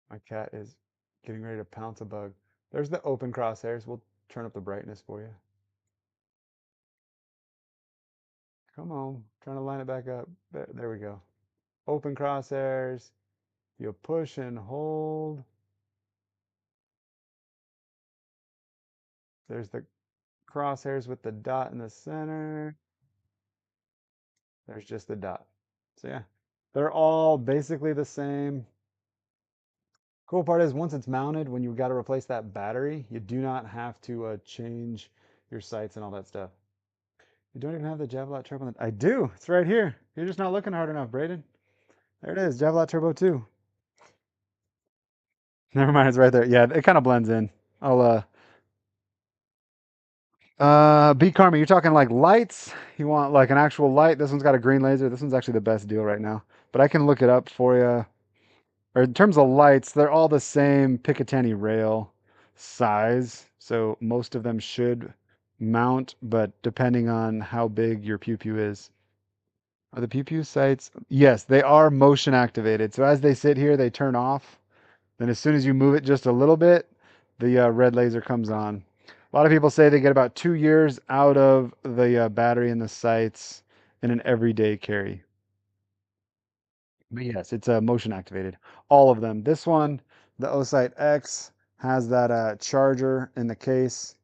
My cat is getting ready to pounce a bug. There's the open crosshairs. We'll turn up the brightness for you. Come on, trying to line it back up. There we go. Open crosshairs. You push and hold. There's the crosshairs with the dot in the center. There's just the dot. So yeah, they're all basically the same. Cool part is once it's mounted, when you got to replace that battery, you do not have to change your sights and all that stuff. You don't even have the Javelot Turbo. I do. It's right here. You're just not looking hard enough, Braden. There it is, Javelot Turbo 2. Never mind, it's right there. Yeah, it kind of blends in. I'll Beat Karma, you're talking like lights? You want like an actual light? This one's got a green laser. This one's actually the best deal right now. But I can look it up for you. Or in terms of lights, they're all the same Picatinny rail size. So most of them should mount, but depending on how big your pew pew is. Are the pew pew sights? Yes, they are motion activated. So as they sit here, they turn off. Then as soon as you move it just a little bit, the red laser comes on. A lot of people say they get about 2 years out of the battery in the sights in an everyday carry. But yes, it's motion activated. All of them. This one, the Osight X, has that charger in the case.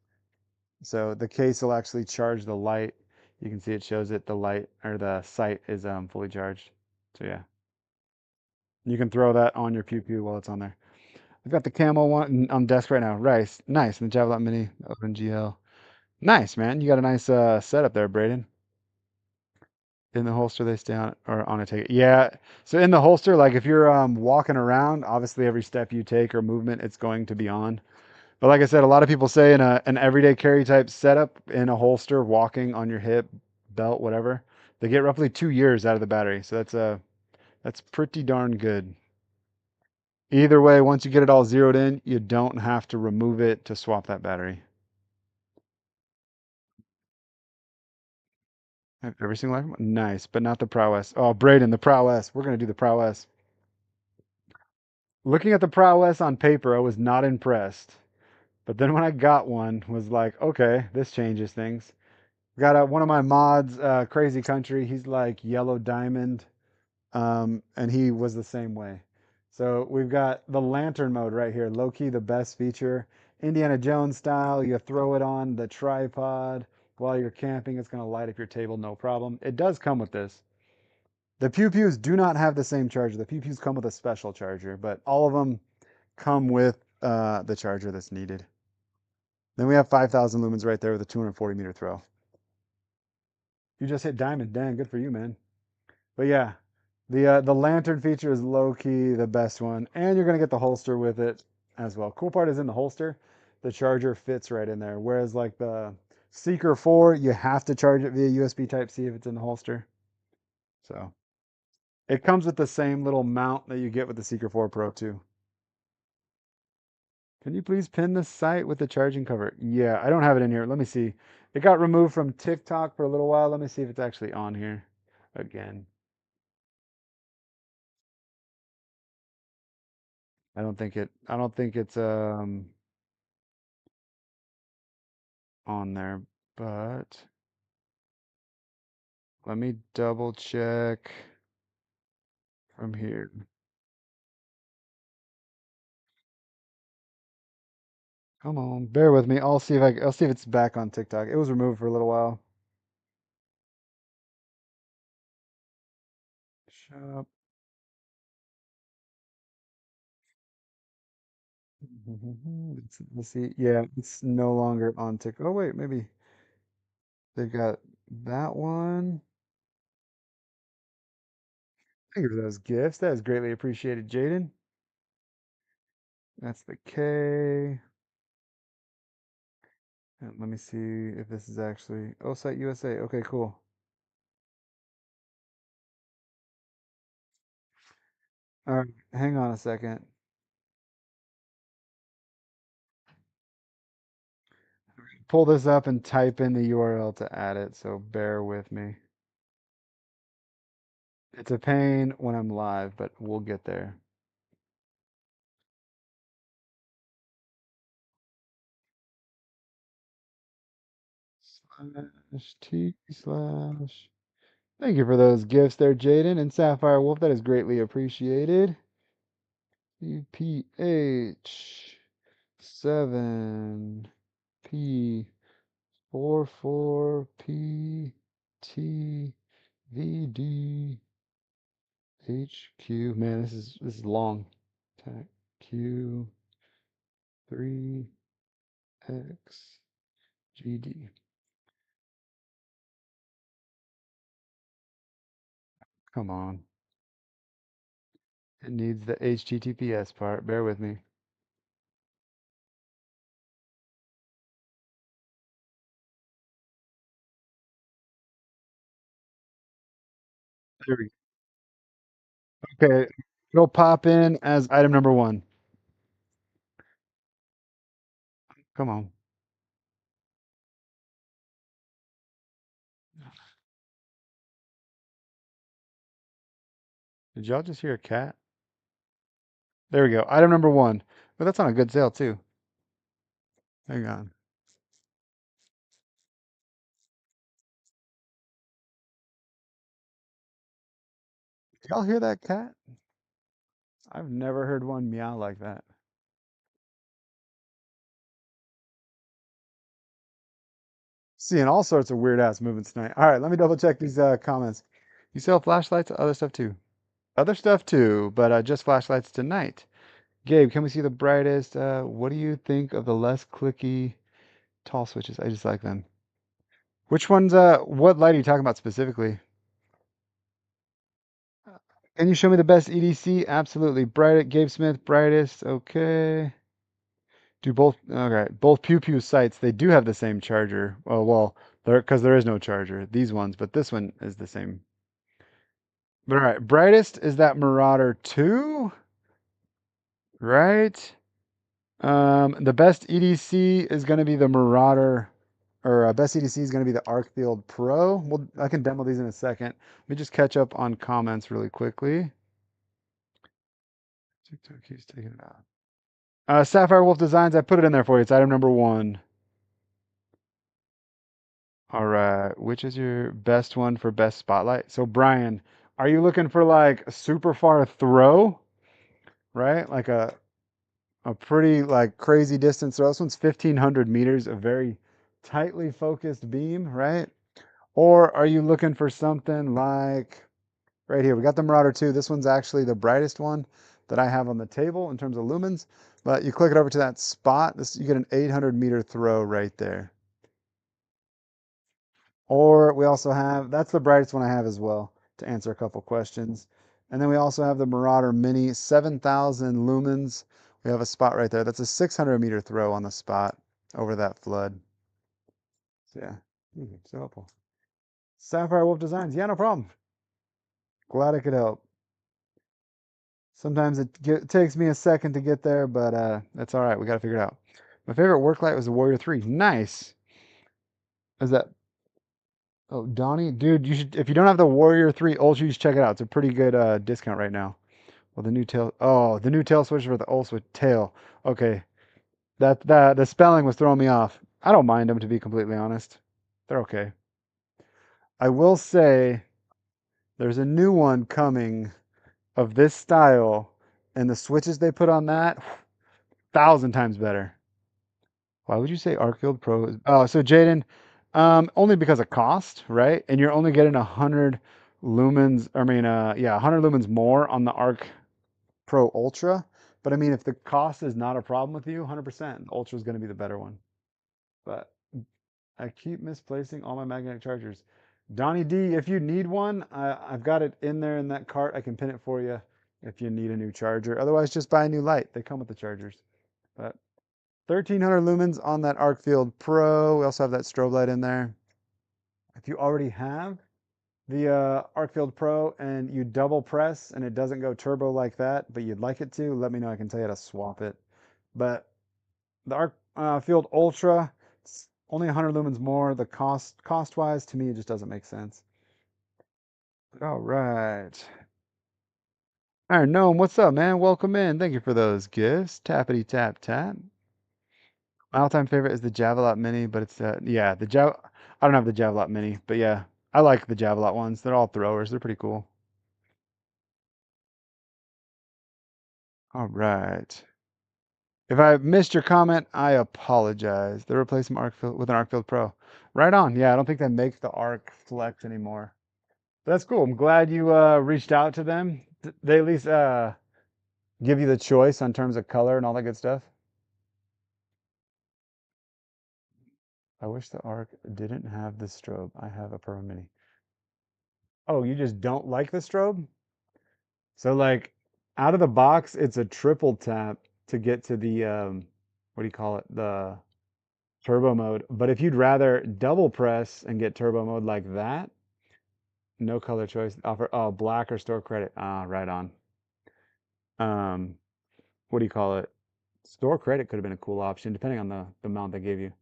So the case will actually charge the light. You can see it shows it the light or the sight is fully charged. So yeah, you can throw that on your pew pew while it's on there. I've got the camo one on desk right now. Nice, nice. And the Javelot Mini OpenGL. Nice, man. You got a nice setup there, Braden. In the holster, they stay on or on a take. Yeah. So in the holster, like if you're walking around, obviously every step you take or movement, it's going to be on. But like I said, a lot of people say in an everyday carry type setup in a holster, walking on your hip, belt, whatever, they get roughly 2 years out of the battery. So that's pretty darn good. Either way, once you get it all zeroed in, you don't have to remove it to swap that battery. Every single item? Nice, but not the prowess. Oh, Braden, the prowess. We're gonna do the prowess. Looking at the prowess on paper, I was not impressed. But then when I got one, was like, okay, this changes things. Got one of my mods, Crazy Country. He's like yellow diamond, and he was the same way. So we've got the lantern mode right here, low key the best feature. Indiana Jones style. You throw it on the tripod while you're camping. It's gonna light up your table, no problem. It does come with this. The pew pews do not have the same charger. The pew pews come with a special charger, but all of them come with the charger that's needed. Then we have 5,000 lumens right there with a 240-meter throw. You just hit diamond. Dang, good for you, man. But yeah, the lantern feature is low key the best one, and you're gonna get the holster with it as well. Cool part is in the holster, the charger fits right in there. Whereas like the Seeker 4, you have to charge it via USB Type C if it's in the holster. So it comes with the same little mount that you get with the Seeker 4 Pro too. Can you please pin the site with the charging cover? Yeah, I don't have it in here. Let me see. It got removed from TikTok for a little while. Let me see if it's actually on here again. I don't think it's on there, but let me double check from here. Come on, bear with me. I'll see if it's back on TikTok. It was removed for a little while. Shop. Let's see. Yeah, it's no longer on TikTok. Oh wait, maybe they got that one. Thank you for those gifts. That is greatly appreciated, Jaden. That's the K. And let me see if this is actually Oh, Site USA. Okay, cool. All right, hang on a second. Pull this up and type in the URL to add it, so bear with me. It's a pain when I'm live, but we'll get there. Slash T slash. Thank you for those gifts there, Jaden and Sapphire Wolf. That is greatly appreciated. UPH 7 P 44 PT VD HQ. Man, this is long. Tac Q 3 X GD. Come on. It needs the HTTPS part. Bear with me. There we go. Okay. It'll pop in as item number 1. Come on. Did y'all just hear a cat? There we go. Item number 1. But that's on a good sale too. Hang on. Did y'all hear that cat? I've never heard one meow like that. Seeing all sorts of weird ass movements tonight. All right, let me double check these comments. You sell flashlights, other stuff too. Other stuff too, but just flashlights tonight. Gabe, can we see the brightest? What do you think of the less clicky tall switches? I just like them. Which ones? What light are you talking about specifically? Can you show me the best EDC? Absolutely. Bright, Gabe Smith, brightest. Okay. Do both? Okay. Both Pew Pew sites. They do have the same charger. Oh well, because there is no charger. These ones, but this one is the same. But all right, brightest is that Marauder 2, right? The best EDC is going to be the Marauder, or best EDC is going to be the Arcfield Pro. Well, I can demo these in a second. Let me just catch up on comments really quickly. TikTok keeps taking it out. Sapphire Wolf Designs, I put it in there for you. It's item number 1. All right, which is your best one for best spotlight? So Brian, are you looking for like a super far throw, right? Like a pretty like crazy distance throw. This one's 1500 meters, a very tightly focused beam, right? Or are you looking for something like right here? We got the Marauder 2. This one's actually the brightest one that I have on the table in terms of lumens. But you click it over to that spot, this you get an 800-meter throw right there. Or we also have, that's the brightest one I have as well, to answer a couple questions. And then we also have the Marauder Mini, 7,000 lumens. We have a spot right there. That's a 600-meter throw on the spot over that flood. So yeah, so helpful. Sapphire Wolf Designs. Yeah, no problem. Glad I could help. Sometimes it takes me a second to get there, but that's all right. We got to figure it out. My favorite work light was the Warrior 3. Nice. Is that Oh, Donnie, dude, you should if you don't have the Warrior 3 Ultra, you should check it out. It's a pretty good discount right now. Well, the new tail switch for the Ultra tail. Okay, that the spelling was throwing me off. I don't mind them to be completely honest. They're okay. I will say there's a new one coming of this style, and the switches they put on that, 1,000 times better. Why would you say Arcfield Pro is? Oh, so Jaden, only because of cost, right? And you're only getting 100 lumens. I mean, yeah, 100 lumens more on the Arc Pro Ultra. But I mean, if the cost is not a problem with you, 100%, Ultra is going to be the better one. But I keep misplacing all my magnetic chargers. Donnie D, if you need one, I've got it in there in that cart. I can pin it for you if you need a new charger. Otherwise, just buy a new light. They come with the chargers. But 1,300 lumens on that Arcfield Pro. We also have that strobe light in there. If you already have the Arcfield Pro and you double press and it doesn't go turbo like that, but you'd like it to, let me know. I can tell you how to swap it. But the Arc Field Ultra, it's only 100 lumens more. The cost wise, to me, it just doesn't make sense. All right. All right, Gnome, what's up, man? Welcome in. Thank you for those gifts. Tappity tap tap. My all-time favorite is the Javelot Mini, but it's yeah, the I don't have the Javelot Mini, but yeah, I like the Javelot ones. They're all throwers. They're pretty cool. All right. If I missed your comment, I apologize. They replaced my Arcfield with an Arcfield Pro. Right on. Yeah, I don't think they make the Arc Flex anymore. But that's cool. I'm glad you reached out to them. They at least give you the choice on terms of color and all that good stuff. I wish the Arc didn't have the strobe. I have a Pro Mini. Oh, you just don't like the strobe? So like out of the box, it's a triple tap to get to the what do you call it? The turbo mode. But if you'd rather double press and get turbo mode like that, no color choice. Offer black or store credit. Ah, right on. Um, what do you call it? Store credit could have been a cool option depending on the amount they gave you.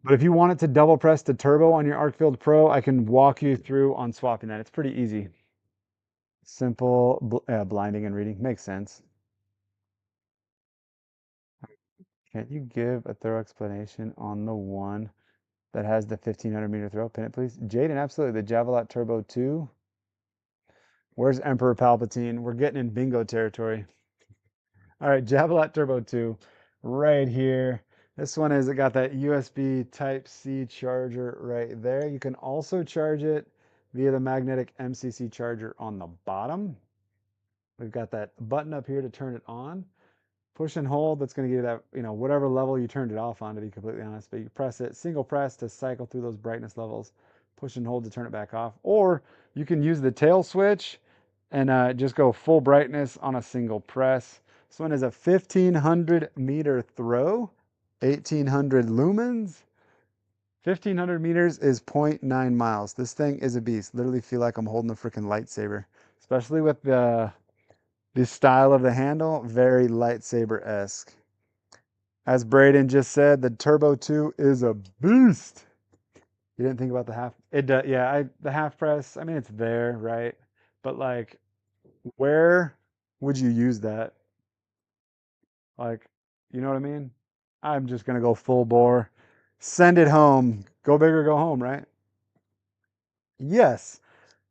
But if you want it to double press to turbo on your Arcfield Pro, I can walk you through on swapping that. It's pretty easy. Simple, blinding and reading. Makes sense. Can't you give a thorough explanation on the one that has the 1500-meter throw? Pin it, please. Jaden, absolutely. The Javelot Turbo 2. Where's Emperor Palpatine? We're getting in bingo territory. All right, Javelot Turbo 2 right here. This one is, it got that USB Type-C charger right there. You can also charge it via the magnetic MCC charger on the bottom. We've got that button up here to turn it on. Push and hold, that's going to give you that, whatever level you turned it off on, to be completely honest. But you press it, single press to cycle through those brightness levels. Push and hold to turn it back off. Or you can use the tail switch and just go full brightness on a single press. This one is a 1500 meter throw, 1800 lumens. 1500 meters is 0.9 miles. This thing is a beast. Literally feel like I'm holding a freaking lightsaber, especially with the style of the handle, very lightsaber-esque. As Braden just said, the Turbo 2 is a beast. You didn't think about the half? It does, yeah. The half press. I mean, it's there, right? But like, where would you use that? Like, you know what I mean? I'm just gonna go full bore. Send it home. Go big or go home, right? Yes.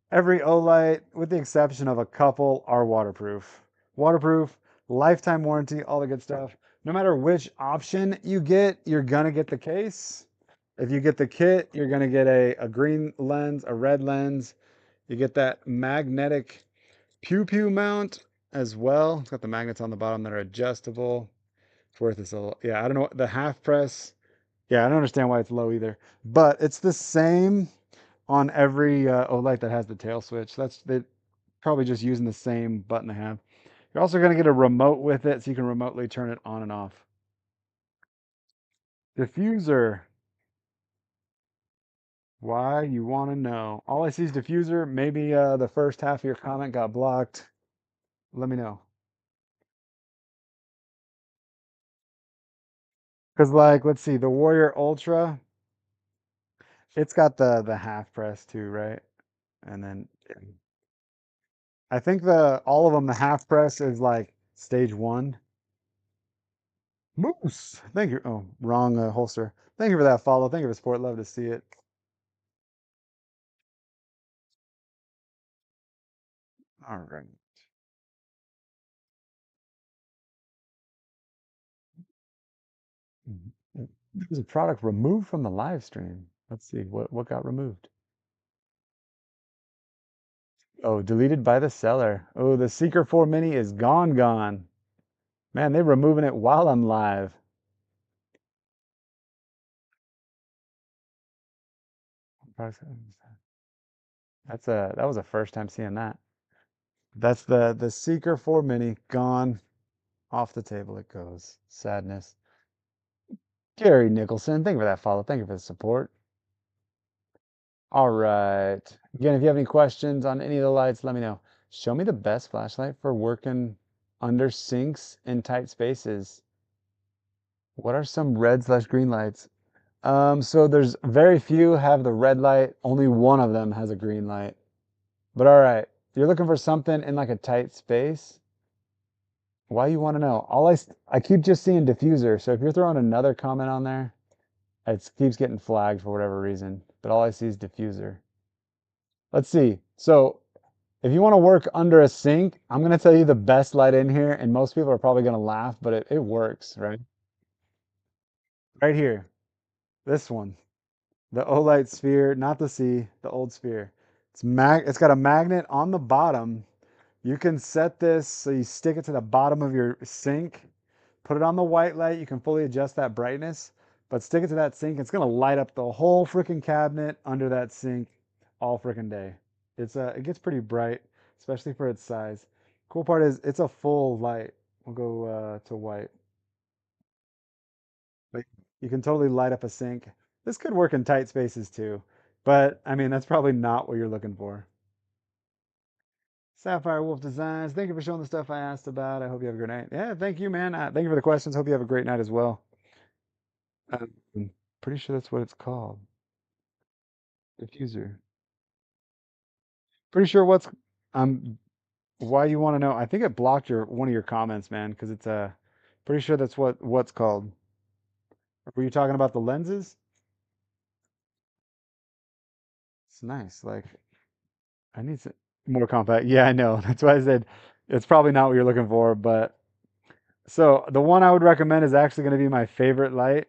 Every Olight, with the exception of a couple, are waterproof. Waterproof, lifetime warranty, all the good stuff. No matter which option you get, you're gonna get the case. If you get the kit, you're gonna get a green lens, a red lens. You get that magnetic pew pew mount as well. It's got the magnets on the bottom that are adjustable. It's worth this a little. Yeah, I don't know the half press. Yeah, I don't understand why it's low either. But it's the same on every Olight that has the tail switch. That's they probably just using the same button they have. You're also going to get a remote with it so you can remotely turn it on and off. Diffuser. Why you want to know? All I see is diffuser. Maybe the first half of your comment got blocked. Let me know. Because like, let's see, the Warrior Ultra, it's got the half press too, right? And then I think the all of them, the half press is like stage one. Moose. Thank you. Oh, wrong holster. Thank you for that follow. Thank you for support. Love to see it. All right. Mhm. There's a product removed from the live stream. Let's see what got removed. Oh, deleted by the seller. Oh, the Seeker 4 Mini is gone. Man, they're removing it while I'm live. That was a first time seeing that. That's the Seeker 4 Mini gone. Off the table it goes. Sadness. Gary Nicholson, thank you for that follow. Thank you for the support. All right. Again, if you have any questions on any of the lights, let me know. Show me the best flashlight for working under sinks in tight spaces. What are some red slash green lights? So there's very few have the red light. Only one of them has a green light. But all right, if you're looking for something in like a tight space, why you want to know? I keep just seeing diffuser. So if you're throwing another comment on there, it keeps getting flagged for whatever reason. But all I see is diffuser. Let's see. So if you want to work under a sink, I'm going to tell you the best light in here, and most people are probably going to laugh, but it works, right? Right here, this one, the Olight sphere, not the C, the old sphere. It's got a magnet on the bottom. You can set this so you stick it to the bottom of your sink, put it on the white light. You can fully adjust that brightness, but stick it to that sink. It's going to light up the whole freaking cabinet under that sink all freaking day. It gets pretty bright, especially for its size. Cool part is it's a full light. We'll go to white. But you can totally light up a sink. This could work in tight spaces too, but I mean, that's probably not what you're looking for. Sapphire Wolf Designs, thank you for showing the stuff I asked about. I hope you have a great night. Yeah, thank you, man. Thank you for the questions. Hope you have a great night as well. I'm pretty sure that's what it's called. Diffuser. Pretty sure why you want to know. I think it blocked your one of your comments, man, because it's pretty sure that's what's called. Were you talking about the lenses? It's nice. Like I need some more compact. Yeah, I know. That's why I said it's probably not what you're looking for, but so the one I would recommend is actually going to be my favorite light.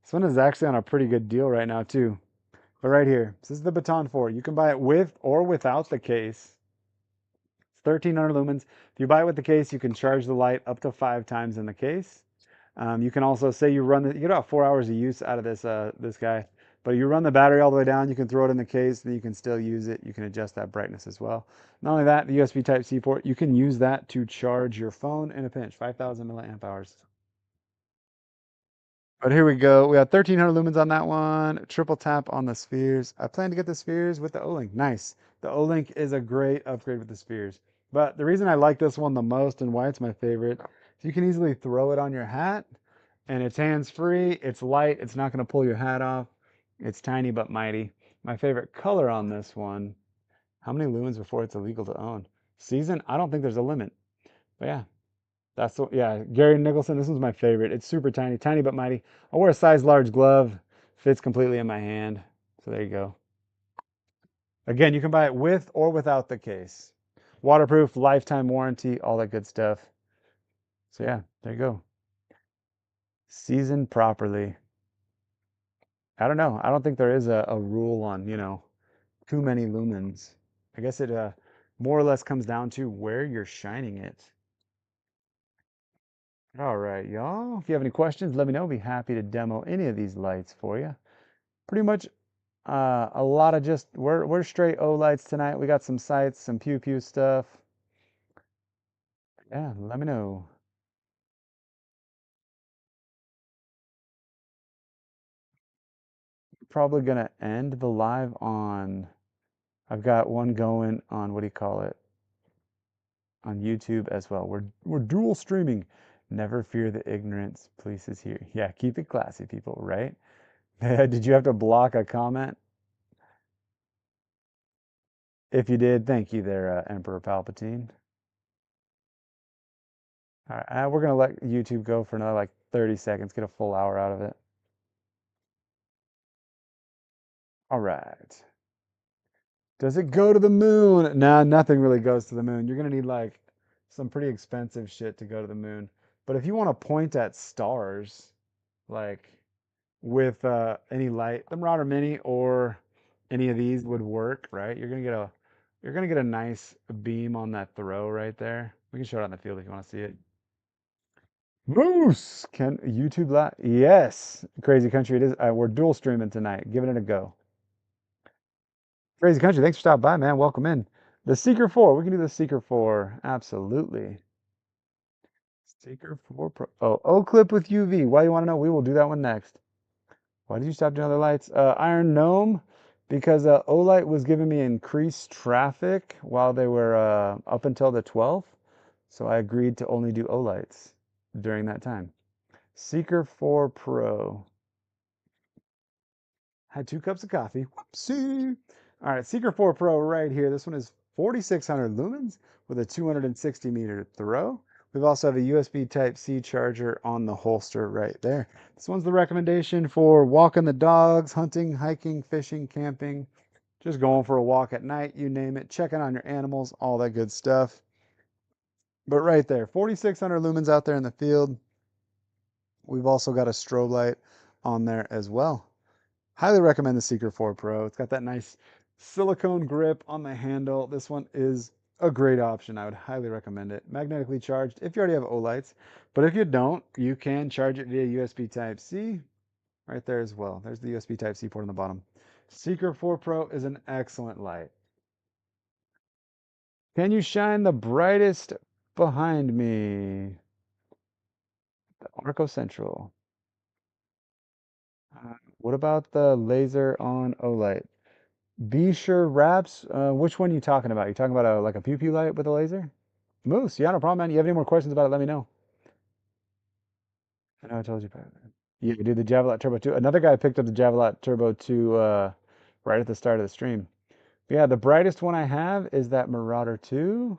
This one is actually on a pretty good deal right now too. But right here, this is the Baton 4. You can buy it with or without the case. It's 1300 lumens. If you buy it with the case, you can charge the light up to 5 times in the case. You can also say you get about 4 hours of use out of this guy. But you run the battery all the way down, you can throw it in the case, then you can still use it. You can adjust that brightness as well. Not only that, the USB Type-C port, you can use that to charge your phone in a pinch, 5,000 milliamp hours. But here we go. We got 1300 lumens on that one. Triple tap on the spheres. I plan to get the spheres with the O-Link. Nice. The O-Link is a great upgrade with the spheres. But the reason I like this one the most and why it's my favorite is you can easily throw it on your hat and it's hands-free. It's light. It's not going to pull your hat off. It's tiny but mighty. My favorite color on this one. How many lumens before it's illegal to own? Season? I don't think there's a limit. But yeah, yeah, Gary Nicholson, this one's my favorite. It's super tiny, tiny but mighty. I wear a size large glove, fits completely in my hand. So there you go. Again, you can buy it with or without the case. Waterproof, lifetime warranty, all that good stuff. So yeah, there you go. Seasoned properly. I don't know. I don't think there is a rule on, too many lumens. I guess it more or less comes down to where you're shining it. All right, y'all. If you have any questions, let me know. I'll be happy to demo any of these lights for you. Pretty much a lot of just we're straight O lights tonight. We got some sights, some pew pew stuff. Yeah, let me know. Probably gonna end the live on. I've got one going on what do you call it on YouTube as well. We're dual streaming. Never fear the ignorance. Police is here. Yeah, keep it classy, people. Right? Did you have to block a comment? If you did, thank you there, Emperor Palpatine. All right, we're gonna let YouTube go for another like 30 seconds, get a full hour out of it. All right. Does it go to the moon? Nah, nothing really goes to the moon. You're gonna need like some pretty expensive shit to go to the moon. But if you want to point at stars, like with any light, the Marauder Mini or any of these would work, right? You're gonna get a nice beam on that throw right there. We can show it on the field if you want to see it. Moose! Can YouTube live? Yes, Crazy Country. It is. We're dual streaming tonight. Giving it a go. Crazy Country, thanks for stopping by, man. Welcome in. The Seeker 4. We can do the Seeker 4. Absolutely. Seeker 4 Pro. Oh, O clip with UV. Why you want to know? We will do that one next. Why did you stop doing other lights? Iron Gnome, because Olight was giving me increased traffic while they were up until the 12th, so I agreed to only do Olights during that time. Seeker 4 Pro. Had 2 cups of coffee. Whoopsie. All right, Seeker 4 Pro right here. This one is 4,600 lumens with a 260-meter throw. We also have a USB Type-C charger on the holster right there. This one's the recommendation for walking the dogs, hunting, hiking, fishing, camping, just going for a walk at night, you name it, checking on your animals, all that good stuff. But right there, 4,600 lumens out there in the field. We've also got a strobe light on there as well. Highly recommend the Seeker 4 Pro. It's got that nice silicone grip on the handle. This one is a great option. I would highly recommend it. Magnetically charged if you already have Olights, but if you don't, you can charge it via USB Type-C right there as well. There's the USB Type-C port on the bottom. Seeker 4 Pro is an excellent light. Can you shine the brightest behind me? The Arco Central. What about the laser on Olight? Be sure wraps. Which one are you talking about? You talking about like a pew pew light with a laser? Moose. Yeah, no problem, man. You have any more questions about it? Let me know. I know I told you about it. Yeah, do the Javelot Turbo 2. Another guy picked up the Javelot Turbo 2 right at the start of the stream. But yeah, the brightest one I have is that Marauder 2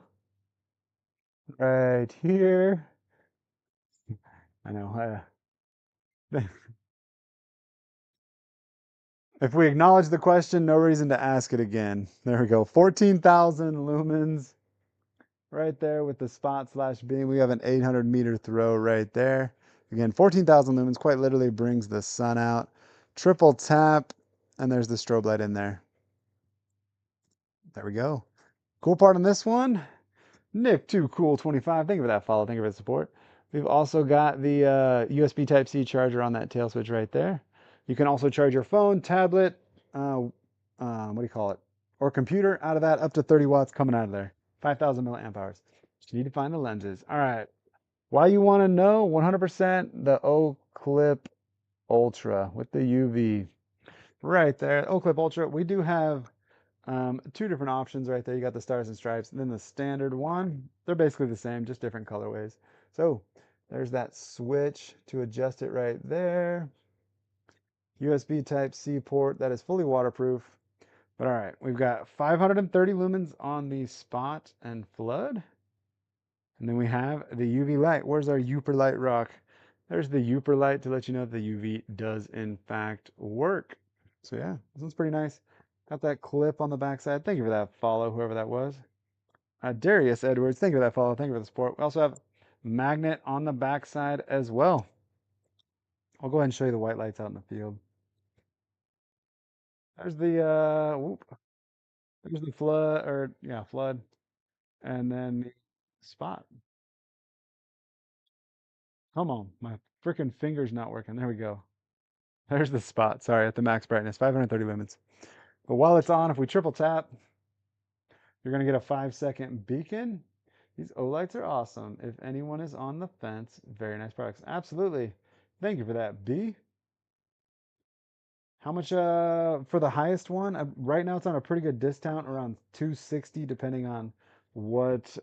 right here. I know. If we acknowledge the question, no reason to ask it again. There we go. 14,000 lumens right there with the spot slash beam. We have an 800-meter throw right there. Again, 14,000 lumens quite literally brings the sun out. Triple tap, and there's the strobe light in there. There we go. Cool part on this one, Nick 2 Cool 25. Thank you for that follow. Thank you for the support. We've also got the USB Type-C charger on that tail switch right there. You can also charge your phone, tablet, what do you call it, or computer out of that, up to 30 watts coming out of there. 5,000 milliamp hours. Just need to find the lenses. All right. Why you want to know? 100% the O-Clip Ultra with the UV right there. O-Clip Ultra. We do have two different options right there. You got the stars and stripes, and then the standard one. They're basically the same, just different colorways. So there's that switch to adjust it right there. USB Type-C port that is fully waterproof. But all right, we've got 530 lumens on the spot and flood. And then we have the UV light. Where's our Uper light rock? There's the Uper light to let you know the UV does in fact work. So yeah, this one's pretty nice. Got that clip on the backside. Thank you for that follow, whoever that was. Darius Edwards, thank you for that follow. Thank you for the support. We also have magnet on the backside as well. I'll go ahead and show you the white lights out in the field. There's the there's the flood, or yeah, flood, and then the spot. Come on, my freaking finger's not working. There we go. There's the spot. Sorry, at the max brightness, 530 lumens. But while it's on, if we triple tap, you're going to get a 5-second beacon. These Olights are awesome. If anyone is on the fence, very nice products. Absolutely. Thank you for that, B. How much for the highest one? Right now it's on a pretty good discount, around 260, depending on what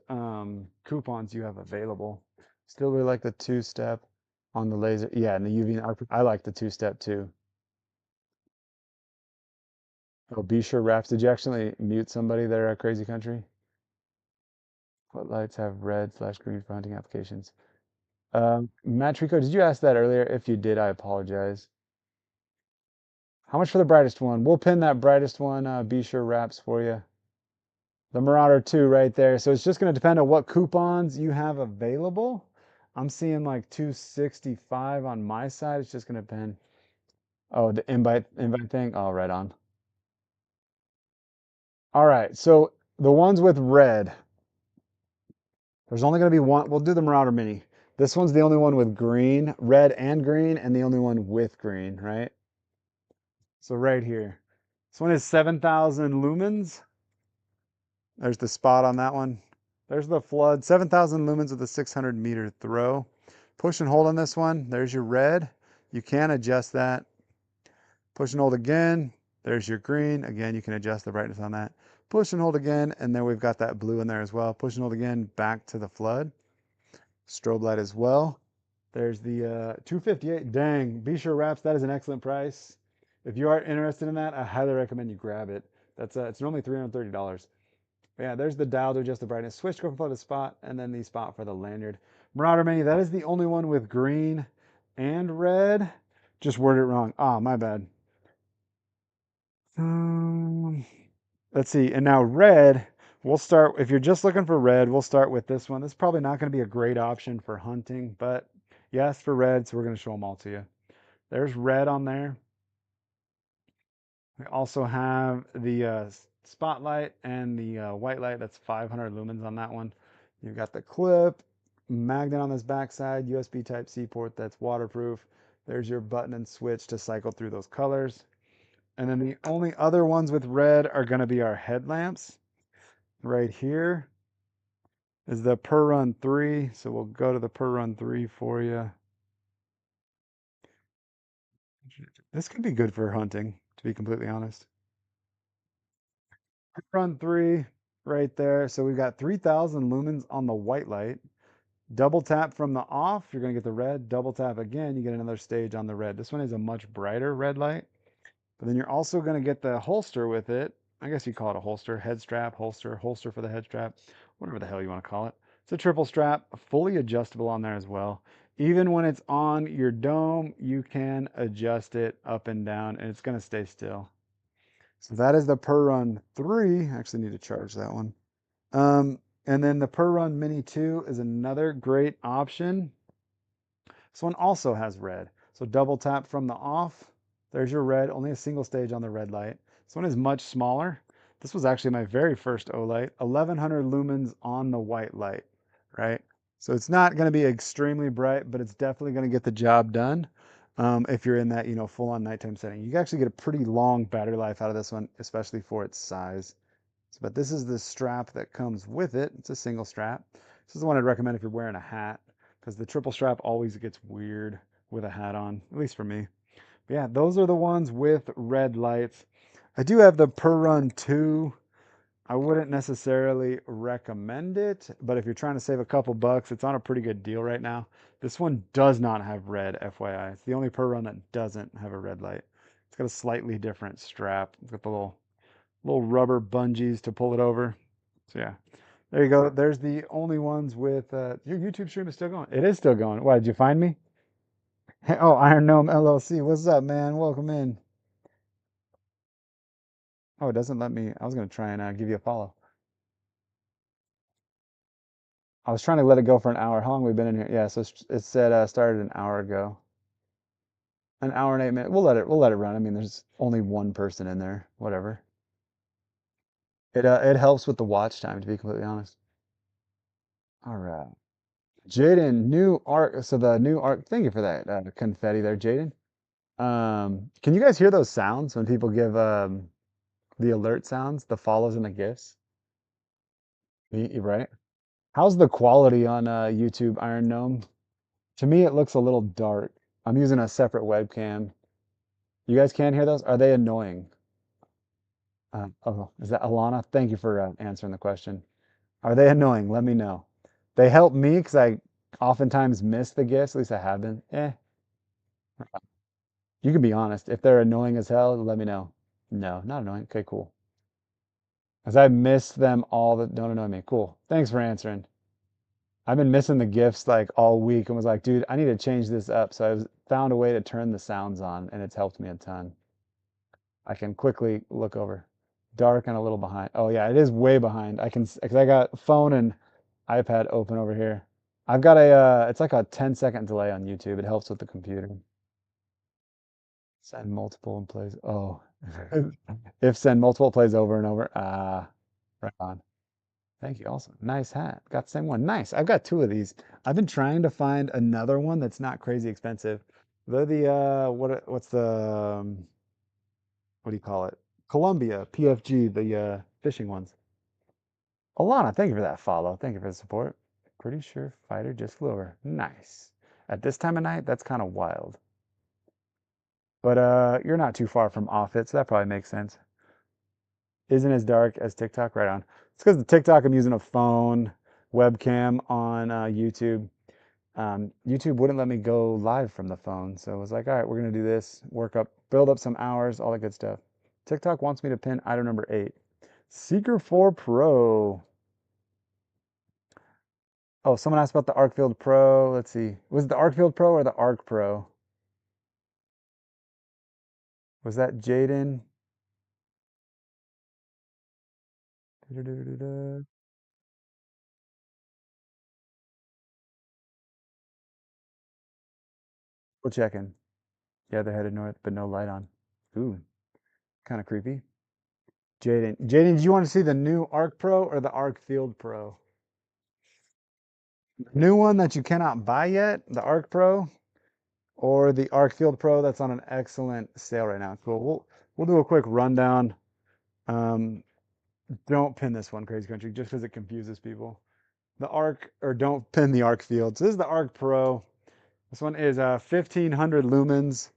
coupons you have available. Still really like the two-step on the laser. Yeah, and the UV. I like the two-step too. Oh, be sure wraps. Did you actually mute somebody there at Crazy Country? What lights have red/green for hunting applications? Matt Trico, did you ask that earlier? If you did, I apologize. How much for the brightest one? We'll pin that brightest one, be sure wraps for you. The Marauder 2 right there. So it's just going to depend on what coupons you have available. I'm seeing like 265 on my side. It's just going to depend. Oh, the invite thing? Oh, right on. All right, so the ones with red, there's only going to be one. We'll do the Marauder Mini. This one's the only one with green, red and green, and the only one with green, right? So right here. This one is 7,000 lumens. There's the spot on that one. There's the flood. 7,000 lumens with a 600-meter throw. Push and hold on this one. There's your red. You can adjust that. Push and hold again. There's your green. Again, you can adjust the brightness on that. Push and hold again, and then we've got that blue in there as well. Push and hold again, back to the flood. Strobe light as well. There's the 258. Dang, Be Sure Wraps, that is an excellent price. If you are interested in that, I highly recommend you grab it. That's it's normally $330. But yeah, there's the dial to adjust the brightness. Switch to for the spot, and then the spot for the lanyard. Marauder Mini, that is the only one with green and red. Just worded it wrong. Ah, my bad. Um, let's see. And now red, we'll start, if you're just looking for red, we'll start with this one. This is probably not going to be a great option for hunting, but you asked for red, so we're going to show them all to you. There's red on there. We also have the spotlight and the white light. That's 500 lumens on that one. You've got the clip, magnet on this backside, USB Type-C port that's waterproof. There's your button and switch to cycle through those colors. And then the only other ones with red are going to be our headlamps. Right here is the Per Run 3. So we'll go to the Per Run 3 for you. This could be good for hunting, to be completely honest. Per Run 3 right there. So we've got 3,000 lumens on the white light. Double tap from the off, you're going to get the red. Double tap again, you get another stage on the red. This one is a much brighter red light. But then you're also going to get the holster with it. I guess you call it a holster, head strap, holster, holster for the head strap, whatever the hell you want to call it. It's a triple strap, fully adjustable on there as well. Even when it's on your dome, you can adjust it up and down and it's going to stay still. So that is the Per Run 3. I actually need to charge that one. And then the Per Run Mini 2 is another great option. This one also has red. So double tap from the off. There's your red, only a single stage on the red light. This one is much smaller. This was actually my very first Olight, 1100 lumens on the white light, right? So it's not going to be extremely bright, but it's definitely going to get the job done if you're in that, full-on nighttime setting. You actually get a pretty long battery life out of this one, especially for its size. But this is the strap that comes with it. It's a single strap. This is the one I'd recommend if you're wearing a hat, because the triple strap always gets weird with a hat on, at least for me. But yeah, those are the ones with red lights. I do have the Per Run 2. I wouldn't necessarily recommend it, but if you're trying to save a couple bucks, it's on a pretty good deal right now. This one does not have red, FYI. It's the only Per Run that doesn't have a red light. It's got a slightly different strap. It's got the little rubber bungees to pull it over. So yeah, there you go. There's the only ones with your YouTube stream is still going. It is still going. Why, did you find me? Hey, oh, Iron Gnome LLC. What's up, man? Welcome in. Oh, it doesn't let me. I was gonna try and give you a follow. I was trying to let it go for an hour. How long have we been in here? Yeah, so it said started an hour ago. An hour and 8 minutes. We'll let it run. I mean, there's only one person in there. Whatever. It helps with the watch time, to be completely honest. All right. Jaden, new art. So the new art. Thank you for that confetti there, Jaden. Can you guys hear those sounds when people give the alert sounds, the follows and the gifts? Right? How's the quality on YouTube, Iron Gnome? To me, it looks a little dark. I'm using a separate webcam. You guys can't hear those? Are they annoying? Oh, is that Alana? Thank you for answering the question. Are they annoying? Let me know. They help me because I oftentimes miss the gifts. At least I have been. You can be honest. If they're annoying as hell, let me know. No, not annoying. Okay, cool. Because I miss them all that don't annoy me. Cool. Thanks for answering. I've been missing the gifts like all week and was like, dude, I need to change this up. So found a way to turn the sounds on and it's helped me a ton. I can quickly look over. Dark and a little behind. Oh yeah, it is way behind. Because I got phone and iPad open over here. I've got it's like a 10-second delay on YouTube. It helps with the computer. Send multiple and plays. Oh, if send multiple plays over and over. Ah, right on. Thank you. Also, nice hat. Got the same one. Nice. I've got two of these. I've been trying to find another one that's not crazy expensive. They're the what's the what do you call it? Columbia PFG, the fishing ones. Alana, thank you for that follow. Thank you for the support. Pretty sure fighter just flew over. Nice. At this time of night, that's kind of wild. But you're not too far from off it, so that probably makes sense. Isn't as dark as TikTok, right on. It's because the TikTok I'm using a phone webcam on YouTube. YouTube wouldn't let me go live from the phone, so I was like, all right, we're gonna do this, work up, build up some hours, all that good stuff. TikTok wants me to pin item number 8. Seeker 4 Pro. Oh, someone asked about the Arcfield Pro. Let's see. Was it the Arcfield Pro or the Arc Pro? Was that Jaden? Da-da-da-da-da. We're checking. Yeah, they're headed north, but no light on. Ooh, kind of creepy. Jaden, do you want to see the new Arc Pro or the Arc Field Pro? New one that you cannot buy yet, the Arc Pro, or the Arc Field Pro that's on an excellent sale right now. Cool. We'll do a quick rundown. Um, don't pin this one, Crazy Country, just because it confuses people. The Arc, or don't pin the Arc Field. So this is the Arc Pro. This one is 1500 lumens.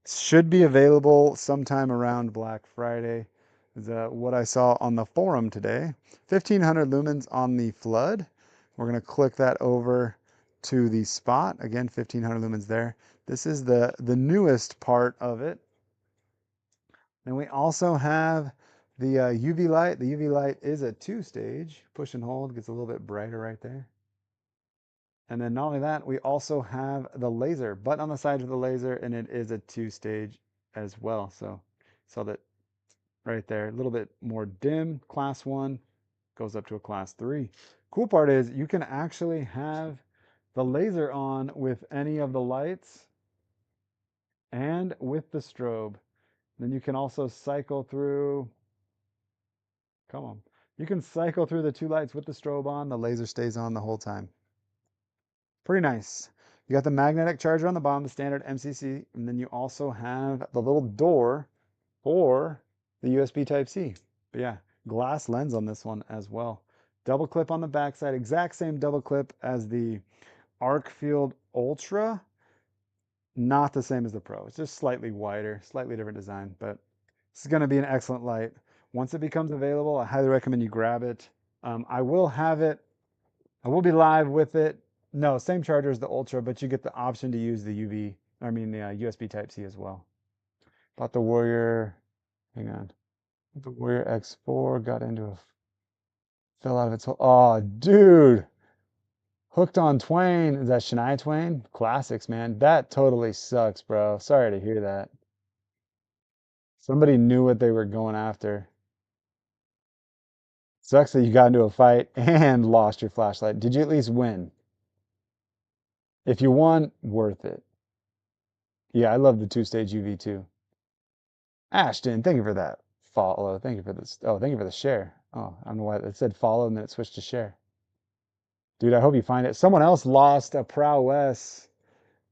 Should be available sometime around Black Friday. Is what I saw on the forum today. 1500 lumens on the flood. We're going to click that over to the spot. Again, 1500 lumens there. This is the newest part of it. Then we also have the UV light. The UV light is a 2-stage. Push and hold gets a little bit brighter right there. And then not only that, we also have the laser button on the side of the laser, and it is a 2-stage as well. So saw that right there, a little bit more dim. Class 1 goes up to a class 3. Cool part is you can actually have the laser on with any of the lights and with the strobe. Then you can also cycle through, come on, you can cycle through the 2 lights with the strobe on. The laser stays on the whole time. Pretty nice. You got the magnetic charger on the bottom, the standard MCC, and then you also have the little door for the USB Type-C. But yeah, glass lens on this one as well. Double clip on the backside, exact same double clip as the Arcfield Ultra. Not the same as the Pro. It's just slightly wider, slightly different design, but this is going to be an excellent light. Once it becomes available, I highly recommend you grab it. I will have it I will be live with it. No, same charger as the Ultra, but you get the option to use the the USB Type-C as well. Bought the Warrior, hang on. The Warrior X4 got into a, fell out of its hole. Oh, dude. Hooked on Twain. Is that Shania Twain? Classics, man. That totally sucks, bro. Sorry to hear that. Somebody knew what they were going after. Sucks that you got into a fight and lost your flashlight. Did you at least win? If you won, worth it. Yeah, I love the 2-stage UV too. Ashton, thank you for that follow. Thank you for this. Oh, thank you for the share. Oh, I don't know why it said follow and then it switched to share. Dude, I hope you find it. Someone else lost a prowess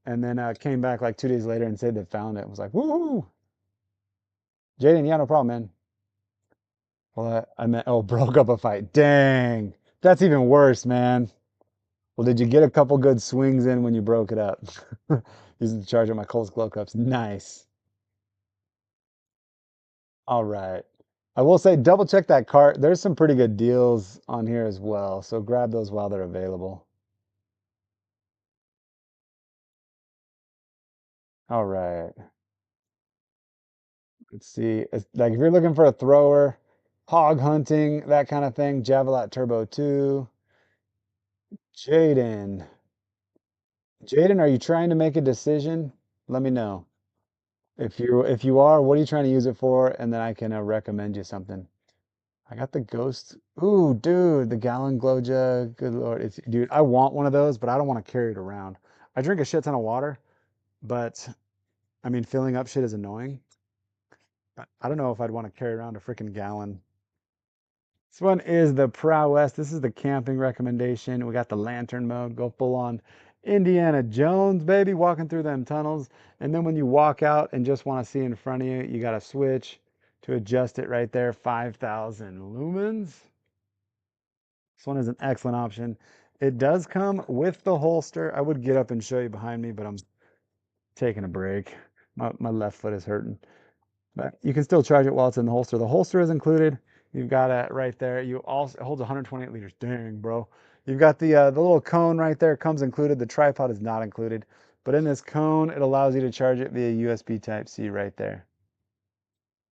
and then came back like 2 days later and said they found it. I was like, woo! Jaden, yeah, no problem, man. Well, I meant, oh, broke up a fight. Dang. That's even worse, man. Well, did you get a couple good swings in when you broke it up? Using the charge of my Coles Glow Cups. Nice. All right. I will say double check that cart. There's some pretty good deals on here as well. So grab those while they're available. All right. Let's see. It's like if you're looking for a thrower, hog hunting, that kind of thing, Javelot Turbo 2. Jaden. Jaden, are you trying to make a decision? Let me know. If you are, what are you trying to use it for? And then I can recommend you something. I got the Ghost. Ooh, dude, the gallon glow jug. Good Lord. Dude, I want one of those, but I don't want to carry it around. I drink a shit ton of water, but I mean, filling up shit is annoying. I don't know if I'd want to carry around a freaking gallon. This one is the Prowess. This is the camping recommendation. We got the lantern mode. Go full on Indiana Jones, baby, walking through them tunnels. And then when you walk out and just want to see in front of you, you got to switch to adjust it right there. 5,000 lumens. This one is an excellent option. It does come with the holster. I would get up and show you behind me, but I'm taking a break. My left foot is hurting. But you can still charge it while it's in the holster. The holster is included. You've got it right there. You also it holds 128 liters. Dang, bro. You've got the little cone right there. Comes included. The tripod is not included. But in this cone, it allows you to charge it via USB Type-C right there.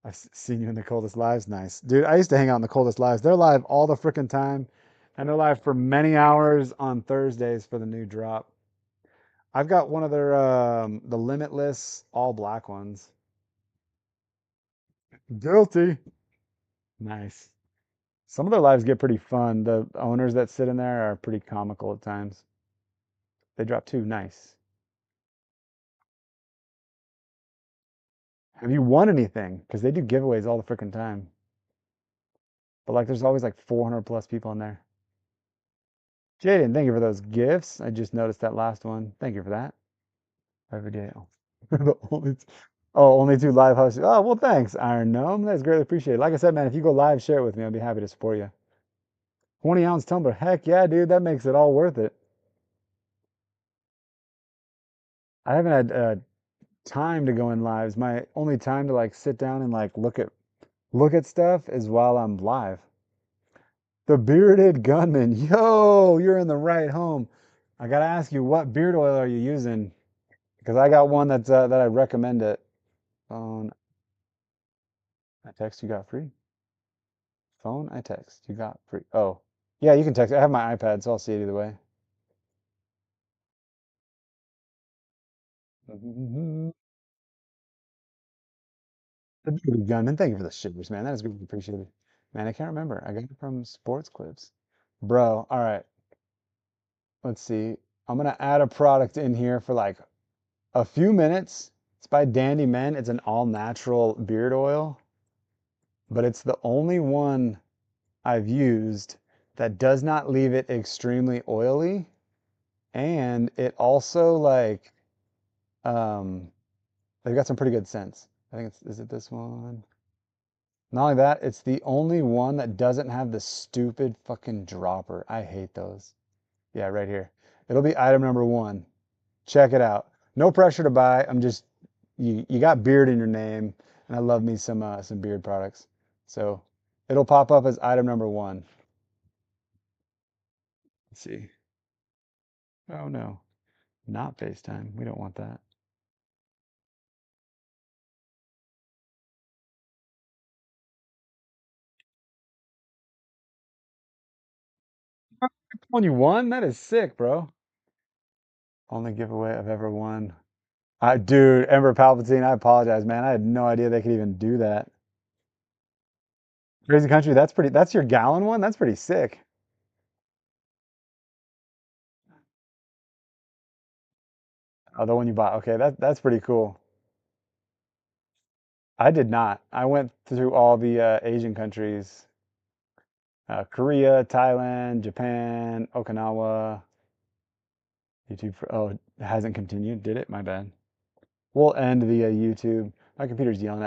I've seen you in the coldest lives. Nice. Dude, I used to hang out in the coldest lives. They're live all the freaking time. And they're live for many hours on Thursdays for the new drop. I've got one of their the limitless all black ones. Guilty. Nice. Some of their lives get pretty fun. The owners that sit in there are pretty comical at times. They drop two. Nice. Have you won anything? Because they do giveaways all the freaking time. But like, there's always like 400 plus people in there. Jaden, thank you for those gifts. I just noticed that last one. Thank you for that. Every day. Oh, the only only two live hosts. Oh, well, thanks, Iron Gnome. That's greatly appreciated. Like I said, man, if you go live, share it with me. I'll be happy to support you. 20-ounce tumbler. Heck yeah, dude. That makes it all worth it. I haven't had time to go in lives. My only time to like sit down and like look at stuff is while I'm live. The bearded gunman. Yo, you're in the right home. I gotta ask you, what beard oil are you using? Because I got one that I recommend it. Phone, I text you got free. Phone, I text you got free. Oh, yeah, you can text. I have my iPad, so I'll see it either way. The bearded gunman. Thank you for the shivers, man. That is greatly appreciated. Man, I can't remember. I got it from Sports Clips. Bro, all right. Let's see. I'm gonna add a product in here for like a few minutes. It's by Dandy Men. It's an all natural beard oil, but it's the only one I've used that does not leave it extremely oily. And it also like um they've got some pretty good scents. I think it's, is it this one? Not only that, it's the only one that doesn't have the stupid fucking dropper. I hate those. Yeah, right here. It'll be item number one. Check it out. No pressure to buy. I'm just you got beard in your name, and I love me some beard products. So it'll pop up as item number one. Let's see. Oh no, not FaceTime. We don't want that. 21? That is sick, bro. Only giveaway I've ever won. Dude, Emperor Palpatine, I apologize, man. I had no idea they could even do that. Crazy Country, that's pretty, that's your gallon one? That's pretty sick. Oh, the one you bought. Okay, that's pretty cool. I did not. I went through all the Asian countries, Korea, Thailand, Japan, Okinawa. YouTube for, oh, it hasn't continued, did it? My bad. We'll end the YouTube. My computer's yelling at